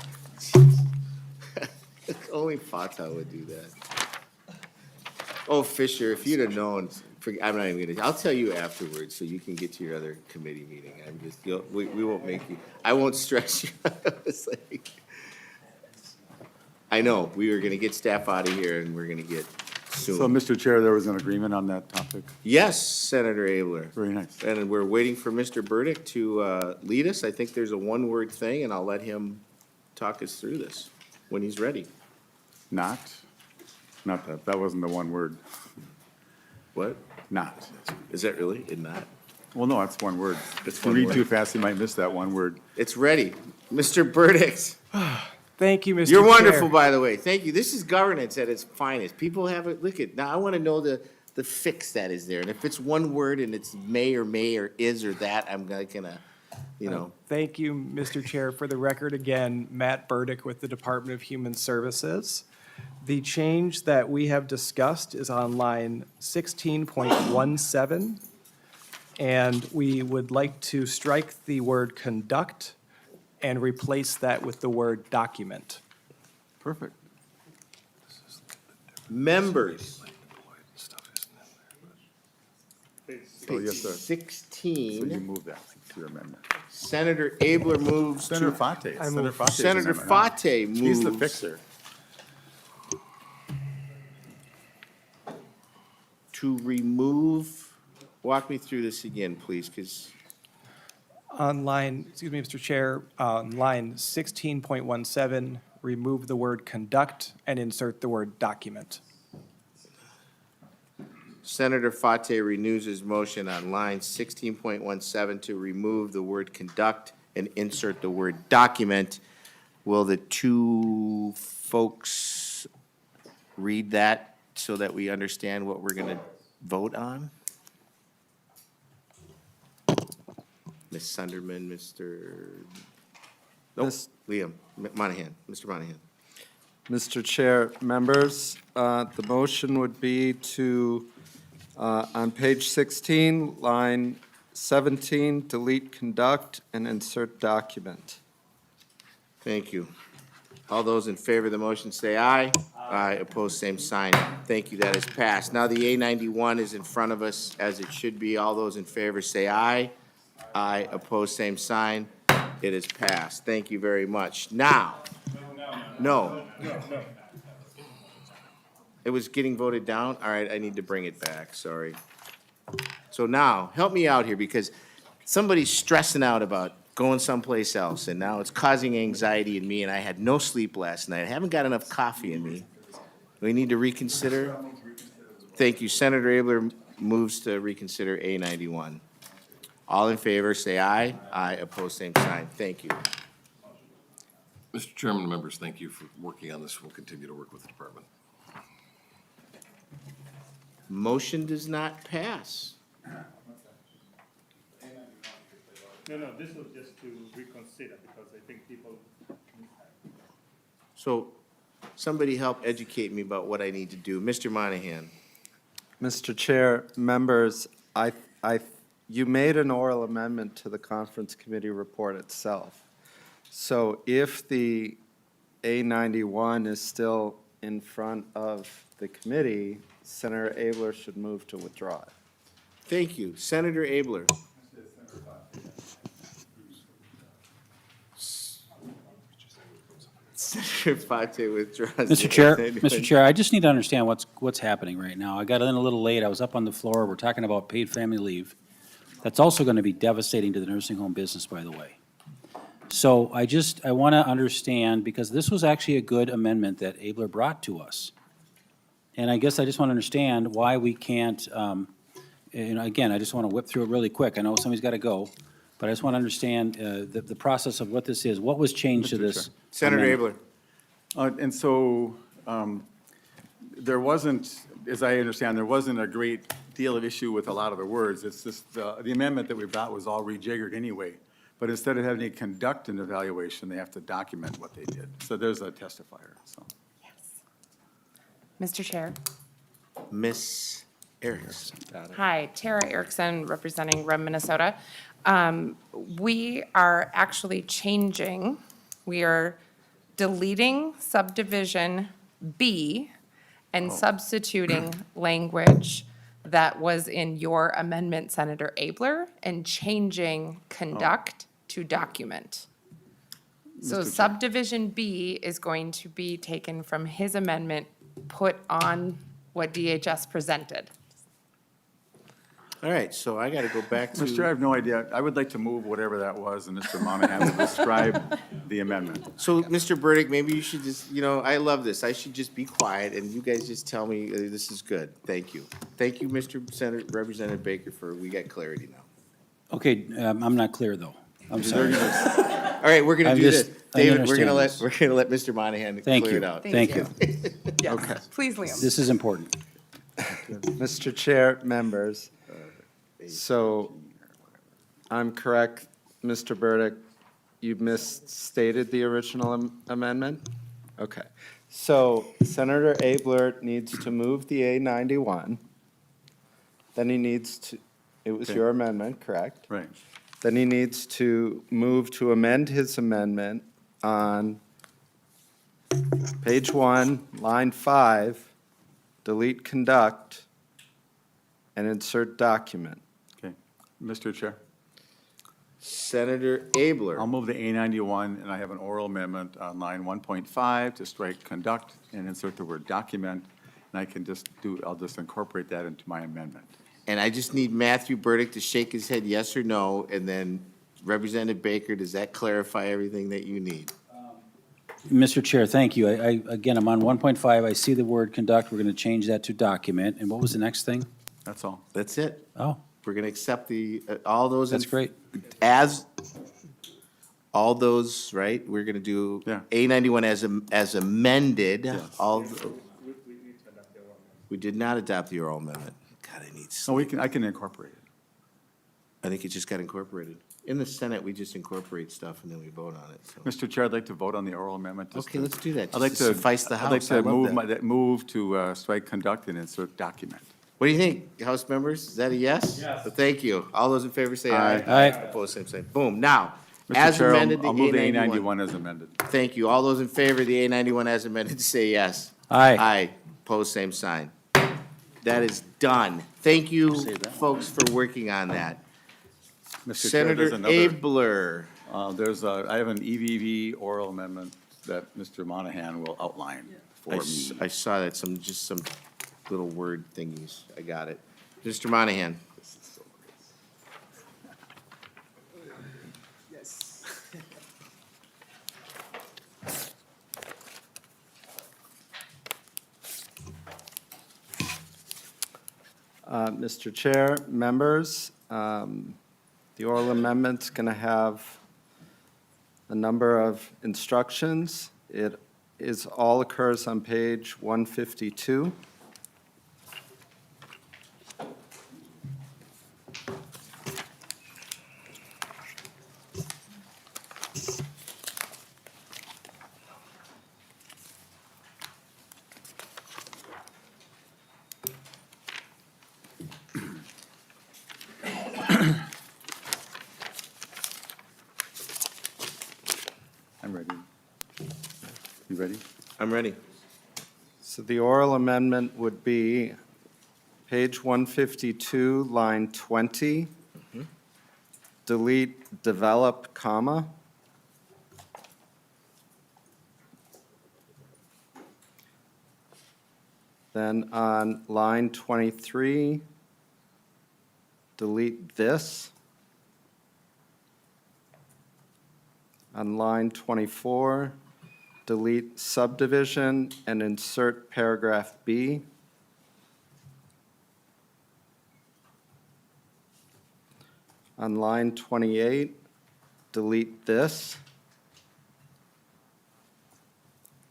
Only Fata would do that. Oh, Fisher, if you'd have known, I'm not even gonna, I'll tell you afterwards so you can get to your other committee meeting. I'm just, we won't make you, I won't stress you. It's like, I know, we were gonna get staff out of here and we're gonna get soon. So, Mr. Chair, there was an agreement on that topic? Yes, Senator Abler. Very nice. And we're waiting for Mr. Burdick to lead us. I think there's a one-word thing, and I'll let him talk us through this when he's ready. Not that wasn't the one word. What? Not. Is that really? It not? Well, no, that's one word. It's If you one read word. too fast, you might miss that one word. It's ready. Mr. Burdick, Thank you, Mr. you're Chair. wonderful, by the way. Thank you. This is governance at its finest. People have it, look at, now I want to know the fix that is there. And if it's one word and it's may or is or that, I'm gonna, you know. Thank you, Mr. Chair. For the record, again, Matt Burdick with the Department of Human Services. The change that we have discussed is on line 16.17, and we would like to strike the word conduct and replace that with the word document. Perfect. Members. So yes, sir. So 16, you move that to your amendment. Senator Abler moves Senator to. Fate. Senator Fate's Senator amendment, huh? Fate moves. He's the fixer. To remove, walk me through this again, please, because On line, excuse me, Mr. Chair, on line 16.17, remove the word conduct and insert the word document. Senator Fate renews his motion on line 16.17 to remove the word conduct and insert the word document. Will the two folks read that so that we understand what we're going to vote on? Ms. Sunderman, Mr. Nope, Miss- Liam, Monahan, Mr. Monahan. Mr. Chair, members, the motion would be to, on page 16, line 17, delete conduct and insert document. Thank you. All those in favor of the motion say aye. Aye. Opposed, same sign. Thank you, that is passed. Now the A91 is in front of us as it should be. All those in favor say aye. Aye. Opposed, same sign. It is passed. Thank you very much. Now. No. It was getting voted down? All right, I need to bring it back, sorry. So now, help me out here, because somebody's stressing out about going someplace else, and now it's causing anxiety in me, and I had no sleep last night. I haven't got enough coffee in me. We need to reconsider? Thank you. Senator Abler moves to reconsider A91. All in favor, say aye. Aye. Opposed, same sign. Thank you. Mr. Chairman, members, thank you for working on this. We'll continue to work with the department. Motion does not pass. No, this was just to reconsider because I think people. So somebody help educate me about what I need to do. Mr. Monahan. Mr. Chair, members, you made an oral amendment to the conference committee report itself. So if the A91 is still in front of the committee, Senator Abler should move to withdraw it. Thank you. Senator Abler. Senator Fate withdraws. Mr. Chair, Mr. Chair, I just need to understand what's happening right now. I got in a little late. I was up on the floor. We're talking about paid family leave. That's also going to be devastating to the nursing home business, by the way. So I want to understand, because this was actually a good amendment that Abler brought to us. And I guess I just want to understand why we can't, and again, I just want to whip through it really quick. I know somebody's got to go, but I just want to understand the process of what this is. What was changed to Mr. this? Chair. Senator Abler. And so, there wasn't, as I understand, there wasn't a great deal of issue with a lot of the words. It's just, the amendment that we brought was all rejiggered anyway. But instead of having to conduct an evaluation, they have to document what they did. So there's a testifier, so. Mr. Chair. Miss Erickson. Hi, Tara Erickson, representing Rem, Minnesota. We are actually changing, we are deleting subdivision B and substituting language that was in your amendment, Senator Abler, and changing conduct to document. So subdivision B is going to be taken from his amendment, put on what DHS presented. All right, so I got to go back to. Mr. Chair, I have no idea. I would like to move whatever that was, and Mr. Monahan will describe the amendment. So, Mr. Burdick, maybe you should just, I love this. I should just be quiet, and you guys just tell me this is good. Thank you. Thank you, Mr. Senator, Representative Baker, we got clarity now. Okay, I'm not clear, though. I'm sorry. All right, we're gonna I'm do just- this. I David, we're gonna understand let Mr. Monahan Thank clear you. it out. Thank you. Yes, please, Liam. This is important. Mr. Chair, members, so I'm correct, Mr. Burdick, you misstated the original amendment? Okay. So Senator Abler needs to move the A91. Then he needs to, it was Okay. your amendment, correct? Right. Then he needs to move to amend his amendment on page 1, line 5, delete conduct, and insert document. Okay. Mr. Chair, Senator Abler. I'll move the A91, and I have an oral amendment on line 1.5 to strike conduct and insert the word document. And I can just I'll just incorporate that into my amendment. And I just need Matthew Burdick to shake his head yes or no, and then Representative Baker, does that clarify everything that you need? Mr. Chair, thank you. Again, I'm on 1.5. I see the word conduct. We're going to change that to document. And what was the next thing? That's all. That's it. Oh, We're going to accept all those. that's great. All those, right? We're going to do Yeah. A91 as amended. Yes. We did not adopt the oral amendment. God, I need So I can incorporate it. I think it just got incorporated. In the Senate, we just incorporate stuff and then we vote on it, so. Mr. Chair, I'd like to vote on the oral amendment. just Okay, to- let's do that, I'd like just to to suffice the I'd like House. I to love that. move to strike conduct and insert document. What do you think, House members? Is that a yes? Yes. So thank you. All those in favor say aye. Aye. Opposed, same sign. Boom. Now, Mr. as Chair, amended, the I'll move the A91. A91 as amended. Thank you. All those in favor of the A91 as amended, say yes. Aye. Aye. Opposed, same sign. That is done. Thank you, folks, for working on that. Mr. Chair, there's Senator another. Abler. I have an EVV oral amendment that Mr. Monahan will outline for me. I saw that, just some little word thingies. I got it. Mr. Monahan. Mr. Chair, members, the oral amendment's going to have a number of instructions. It all occurs on page 152. I'm ready. You ready? I'm ready. So the oral amendment would be page 152, line 20. Delete develop, comma. Then on line 23, delete this. On line 24, delete subdivision and insert paragraph B. On line 28, delete this.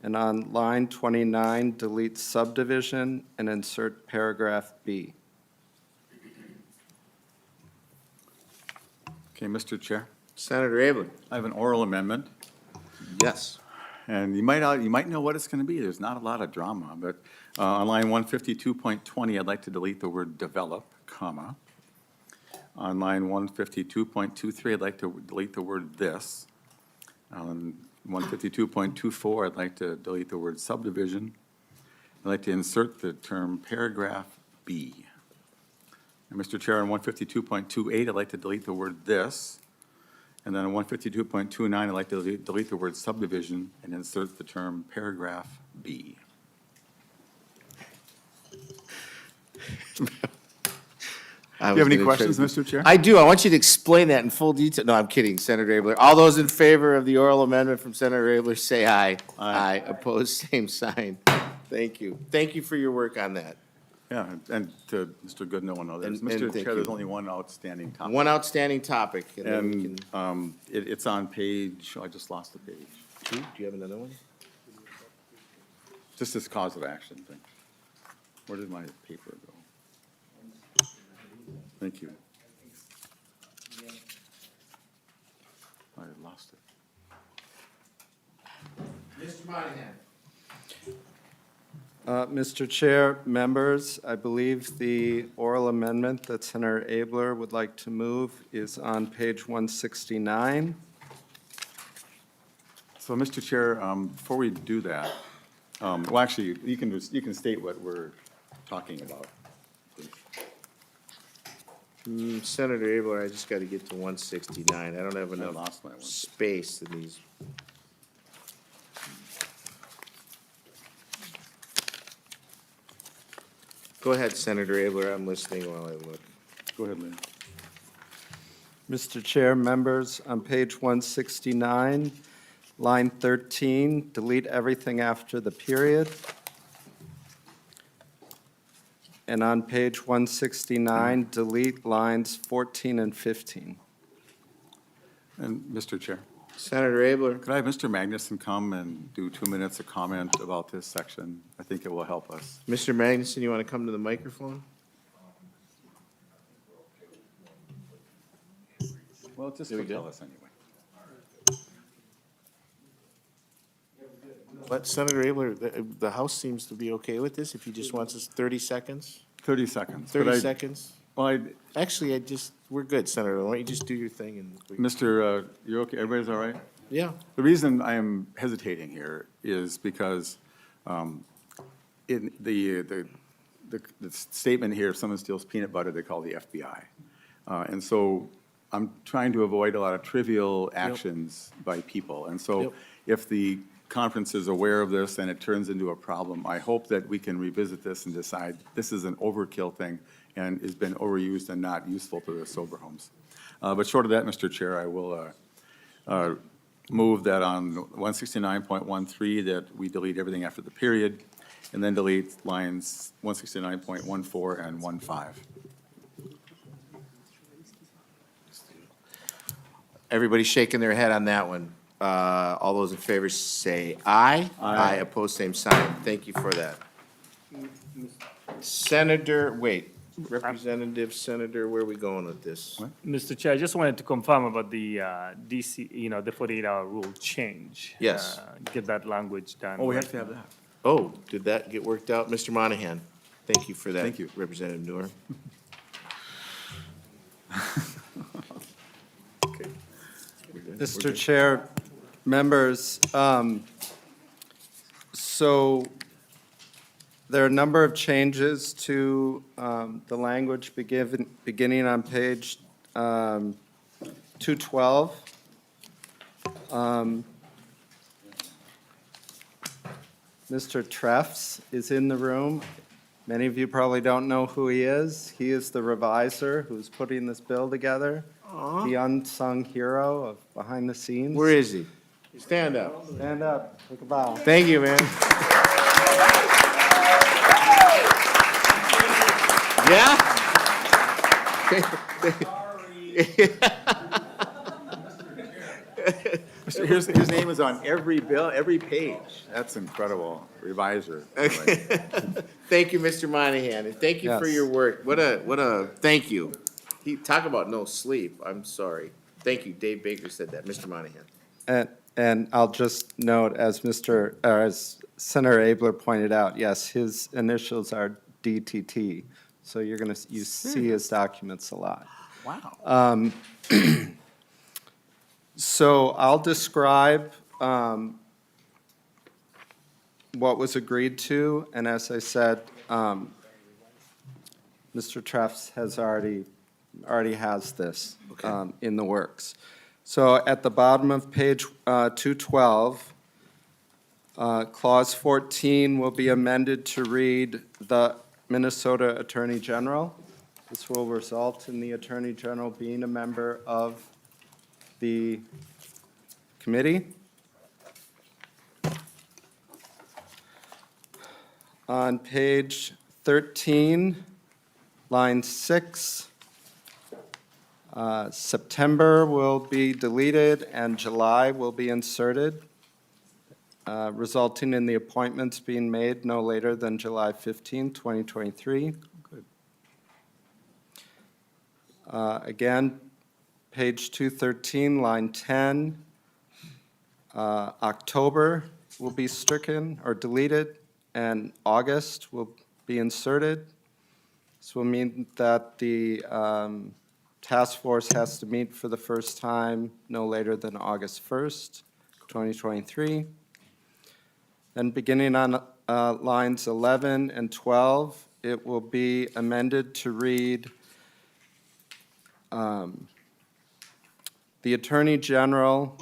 And on line 29, delete subdivision and insert paragraph B. Okay, Mr. Chair, Senator Abler. I have an oral amendment, Yes. and you might know what it's going to be. There's not a lot of drama, but on line 152.20, I'd like to delete the word develop, comma. On line 152.23, I'd like to delete the word this. On 152.24, I'd like to delete the word subdivision. I'd like to insert the term paragraph B. And Mr. Chair, on 152.28, I'd like to delete the word this. And then on 152.29, I'd like to delete the word subdivision and insert the term paragraph B. Do you have any questions, Mr. Chair? I do. I want you to explain that in full detail. No, I'm kidding, Senator Abler. All those in favor of the oral amendment from Senator Abler, say aye. Aye. Opposed, same sign. Thank you. Thank you for your work on that. Yeah, and to Mr. Goodnow and others. And Mr. thank Chair, there's you. only one outstanding topic. One outstanding topic. And then we And can, it's on page, I just lost the page. do you have another one? Just this cause of action thing. Where did my paper go? Thank you. I lost it. Mr. Monahan. Mr. Chair, members, I believe the oral amendment that Senator Abler would like to move is on page 169. So, Mr. Chair, before we do that, well, actually, you can state what we're talking about. Senator Abler, I just got to get to 169. I don't have I enough lost my one. space in these. Go ahead, Senator Abler, I'm listening while I look. Go ahead, Lynn. Mr. Chair, members, on page 169, line 13, delete everything after the period. And on page 169, delete lines 14 and 15. And, Mr. Chair, Senator Abler. could I have Mr. Magnuson come and do 2 minutes of comment about this section? I think it will help us. Mr. Magnuson, you want to come to the microphone? Well, just There we tell go. us anyway. But Senator Abler, the House seems to be okay with this, if he just wants us 30 seconds? 30 seconds. But 30 I- seconds? Well, Actually, we're good, Senator, why don't you just do your thing and. Mr., you're okay, everybody's all right? Yeah. The reason I am hesitating here is because in the statement here, if someone steals peanut butter, they call the FBI. And so I'm trying to avoid a lot of trivial actions by people. And so Yep. if the conference is aware of this and it turns into a problem, I hope that we can revisit this and decide this is an overkill thing and has been overused and not useful to the sober homes. But short of that, Mr. Chair, I will move that on 169.13 that we delete everything after the period, and then delete lines 169.14 and 15. Everybody's shaking their head on that one. All those in favor say aye. Aye. Opposed, same sign. Thank you for that. Representative Senator, where are we going with this? Mr. Chair, I just wanted to confirm about the DC, the 48-hour rule change. Yes. Get that language done. Oh, we have to have that. Oh, did that get worked out? Mr. Monahan, thank you for that. Thank you. Representative Noor. Okay. We're good? Mr. Chair, members, so there are a number of changes to the language beginning on page 212. Mr. Treffs is in the room. Many of you probably don't know who he is. He is the reviser who's putting this bill together, the unsung hero of behind the scenes. Where is he? Stand up. Stand up, take a bow. Thank you, man. Yeah? His name is on every bill, every page. That's incredible. Reviser. Thank you, Mr. Monahan, and thank you for Yes. your work. Thank you. Talk about no sleep. I'm sorry. Thank you. Dave Baker said that. Mr. Monahan. And I'll just note, as Senator Abler pointed out, yes, his initials are DTT, so you see his documents a lot. Wow. So I'll describe what was agreed to, and as I said, Mr. Treffs has already has this in the works. So at the bottom of page 212, clause 14 will be amended to read the Minnesota Attorney General. This will result in the Attorney General being a member of the committee. On page 13, line 6, September will be deleted and July will be inserted, resulting in the appointments being made no later than July 15, 2023. Good. Again, page 213, line 10, October will be stricken or deleted, and August will be inserted. This will mean that the task force has to meet for the first time no later than August 1st, 2023. Then beginning on lines 11 and 12, it will be amended to read, the Attorney General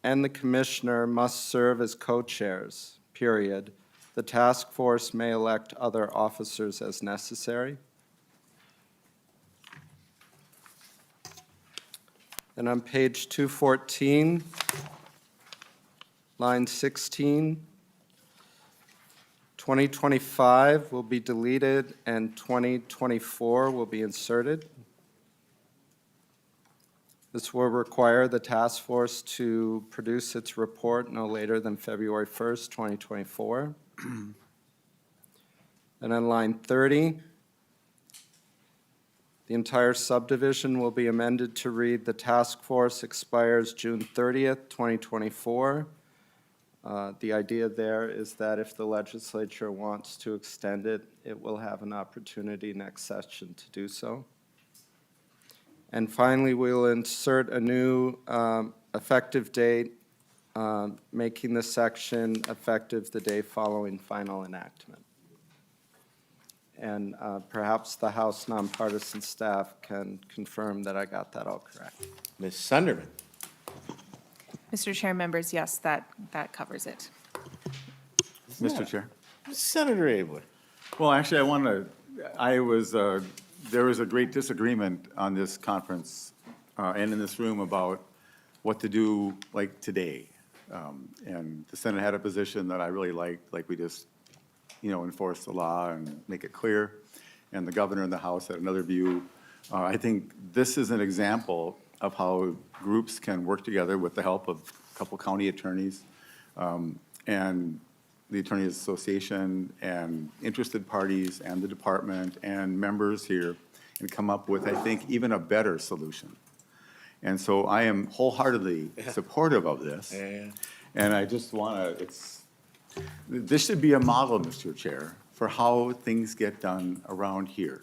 and the Commissioner must serve as co-chairs, period. The task force may elect other officers as necessary. And on page 214, line 16, 2025 will be deleted and 2024 will be inserted. This will require the task force to produce its report no later than February 1st, 2024. And on line 30, the entire subdivision will be amended to read, the task force expires June 30th, 2024. The idea there is that if the legislature wants to extend it, it will have an opportunity next session to do so. And finally, we'll insert a new effective date, making the section effective the day following final enactment. And perhaps the House nonpartisan staff can confirm that I got that all correct. Ms. Sunderman? Mr. Chair, members, yes, that covers it. Mr. Chair. Senator Abler? Well, actually, there was a great disagreement on this conference and in this room about what to do like today. And the Senate had a position that I really liked, like we just, enforce the law and make it clear. And the governor and the House had another view. I think this is an example of how groups can work together with the help of a couple county attorneys and the Attorneys Association and interested parties and the department and members here and come up with, I think, even a better solution. And so I am wholeheartedly supportive of this. And I just want to, this should be a model, Mr. Chair, for how things get done around here.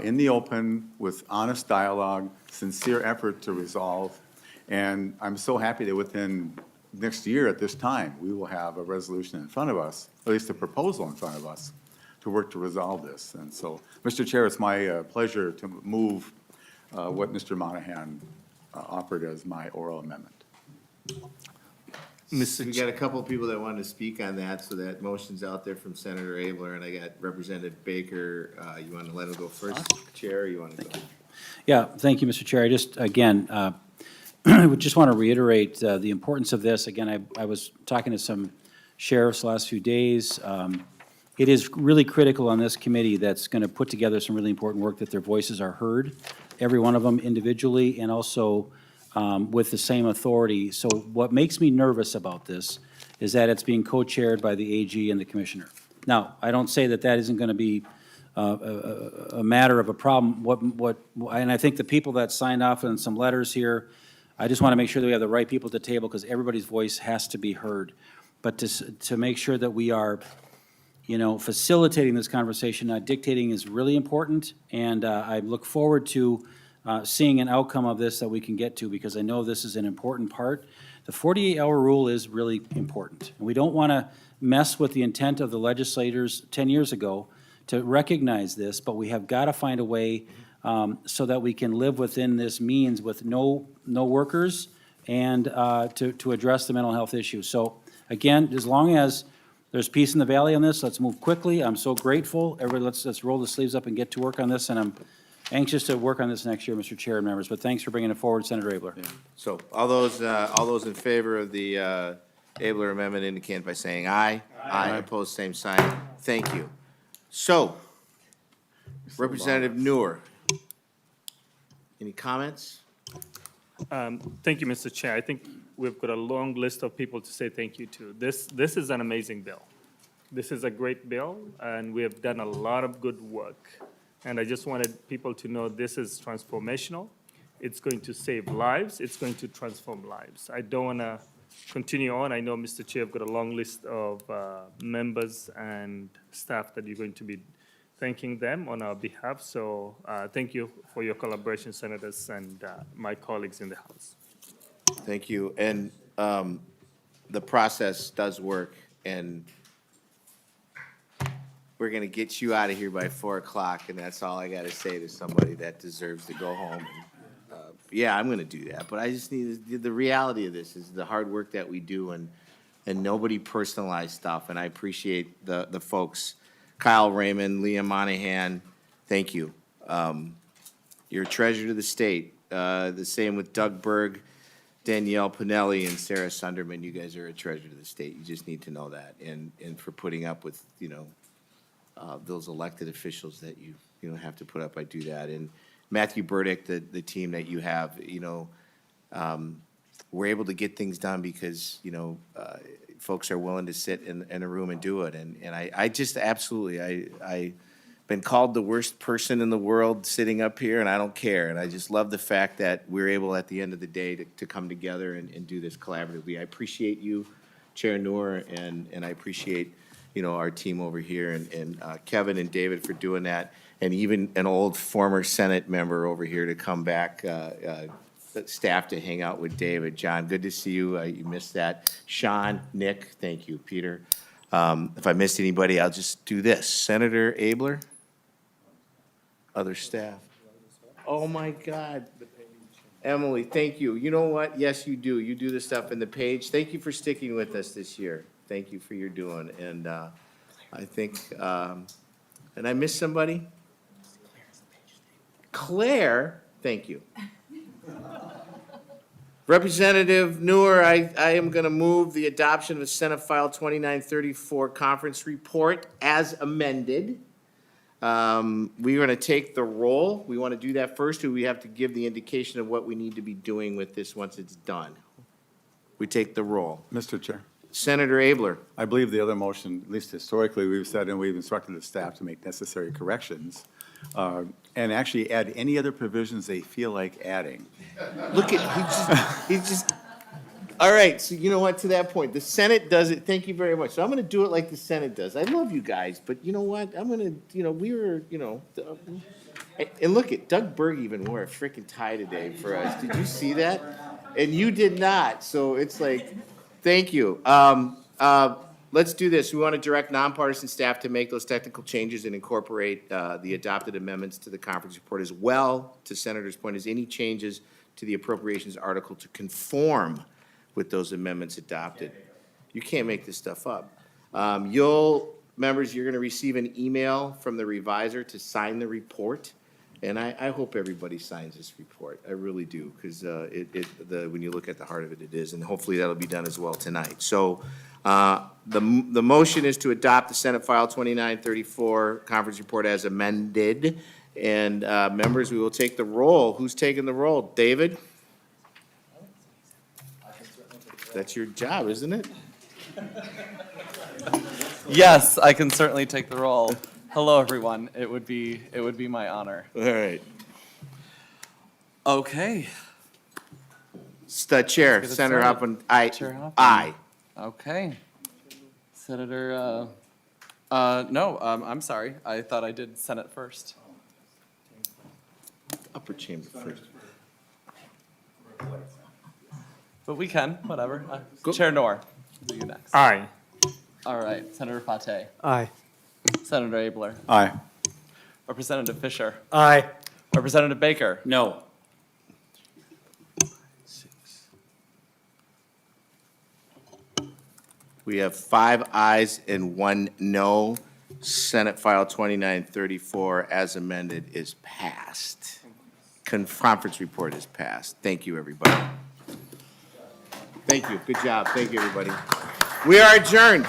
In the open, with honest dialogue, sincere effort to resolve. And I'm so happy that within next year at this time, we will have a resolution in front of us, at least a proposal in front of us, to work to resolve this. And so, Mr. Chair, it's my pleasure to move what Mr. Monahan offered as my oral amendment. We got a couple of people that wanted to speak on that, so that motion's out there from Senator Abler, and I got Representative Baker. You want to let him go first, Chair, or you want to go? Yeah, thank you, Mr. Chair. I just, again, I would just want to reiterate the importance of this. Again, I was talking to some sheriffs the last few days. It is really critical on this committee that's going to put together some really important work that their voices are heard, every one of them individually and also with the same authority. So what makes me nervous about this is that it's being co-chaired by the AG and the Commissioner. Now, I don't say that that isn't going to be a matter of a problem. And I think the people that signed off on some letters here, I just want to make sure that we have the right people at the table because everybody's voice has to be heard. But to make sure that we are, facilitating this conversation, not dictating, is really important. And I look forward to seeing an outcome of this that we can get to because I know this is an important part. The 48-hour rule is really important. We don't want to mess with the intent of the legislators 10 years ago to recognize this, but we have got to find a way so that we can live within this means with no workers and to address the mental health issue. So again, as long as there's peace in the valley on this, let's move quickly. I'm so grateful. Everybody, let's roll the sleeves up and get to work on this. And I'm anxious to work on this next year, Mr. Chair and members. But thanks for bringing it forward, Senator Abler. Yeah. So all those in favor of the Abler amendment indicate by saying aye. Aye. Opposed, same sign. Thank you. So, Representative Noor, any comments? Thank you, Mr. Chair. I think we've got a long list of people to say thank you to. This is an amazing bill. This is a great bill, and we have done a lot of good work And I just wanted people to know this is transformational. It's going to save lives. It's going to transform lives. I don't want to continue on. I know, Mr. Chair, I've got a long list of members and staff that you're going to be thanking them on our behalf. So thank you for your collaboration, senators, and my colleagues in the House. Thank you. And the process does work, and we're going to get you out of here by 4 o'clock, and that's all I got to say to somebody that deserves to go home. And, yeah, I'm going to do that, but I just need, the reality of this is the hard work that we do, and nobody personalized stuff, and I appreciate the folks. Kyle Raymond, Liam Monahan, thank you. You're a treasure to the state. The same with Doug Berg, Danielle Pinelli, and Sarah Sunderman. You guys are a treasure to the state. You just need to know that. And for putting up with, those elected officials that you have to put up, I do that. And Matthew Burdick, the team that you have, we're able to get things done because, folks are willing to sit in a room and do it. And I just absolutely, I've been called the worst person in the world sitting up here, and I don't care. And I just love the fact that we're able at the end of the day to come together and do this collaboratively. I appreciate you, Chair Noor, and I appreciate, our team over here, and Kevin and David for doing that, and even an old former Senate member over here to come back, staff to hang out with David. John, good to see you. You missed that. Sean, Nick, thank you. Peter. If I missed anybody, I'll just do this. Senator Abler? Other staff? Oh, my God. Emily, thank you. You know what? Yes, you do. You do the stuff in the page. Thank you for sticking with us this year. Thank you for your doing. And I think, and I missed somebody? Claire, thank you. Representative Noor, I am going to move the adoption of Senate File 2934 Conference Report as amended. We're going to take the roll. We want to do that first, or we have to give the indication of what we need to be doing with this once it's done? We take the roll. Mr. Chair, Senator Abler. I believe the other motion, at least historically, we've said, and we've instructed the staff to make necessary corrections, and actually add any other provisions they feel like adding. Look at, he just, all right, so you know what, to that point, the Senate does it, thank you very much. So I'm gonna do it like the Senate does. I love you guys, but you know what, I'm gonna, we were, and look at, Doug Berg even wore a freaking tie today for us. Did you see that? And you did not, so it's like, thank you. Let's do this. We want to direct nonpartisan staff to make those technical changes and incorporate the adopted amendments to the conference report, as well, to Senator's point, as any changes to the appropriations article to conform with those amendments adopted. You can't make this stuff up. Members, you're going to receive an email from the reviser to sign the report. And I hope everybody signs this report. I really do, because when you look at the heart of it, it is. And hopefully that'll be done as well tonight. So the motion is to adopt the Senate File 2934 Conference Report as amended. And members, we will take the roll. Who's taking the roll? David? That's your job, isn't it? Yes, I can certainly take the roll. Hello, everyone. It would be my honor. All right. Okay. Chair, Let's get it Senator started. Hoffman, aye. Chair Hoffman. Aye. Okay. Senator, no, I'm sorry. I thought I did Senate first. Upper chamber first. But we can, whatever. Chair Noor, you next. Aye. All right, Senator Pate. Aye. Senator Abler. Aye. Representative Fisher. Aye. Representative Baker. No. We have 5 ayes and 1 no. Senate File 2934 as amended is passed. Conference report is passed. Thank you, everybody. Thank you. Good job. Thank you, everybody. We are adjourned.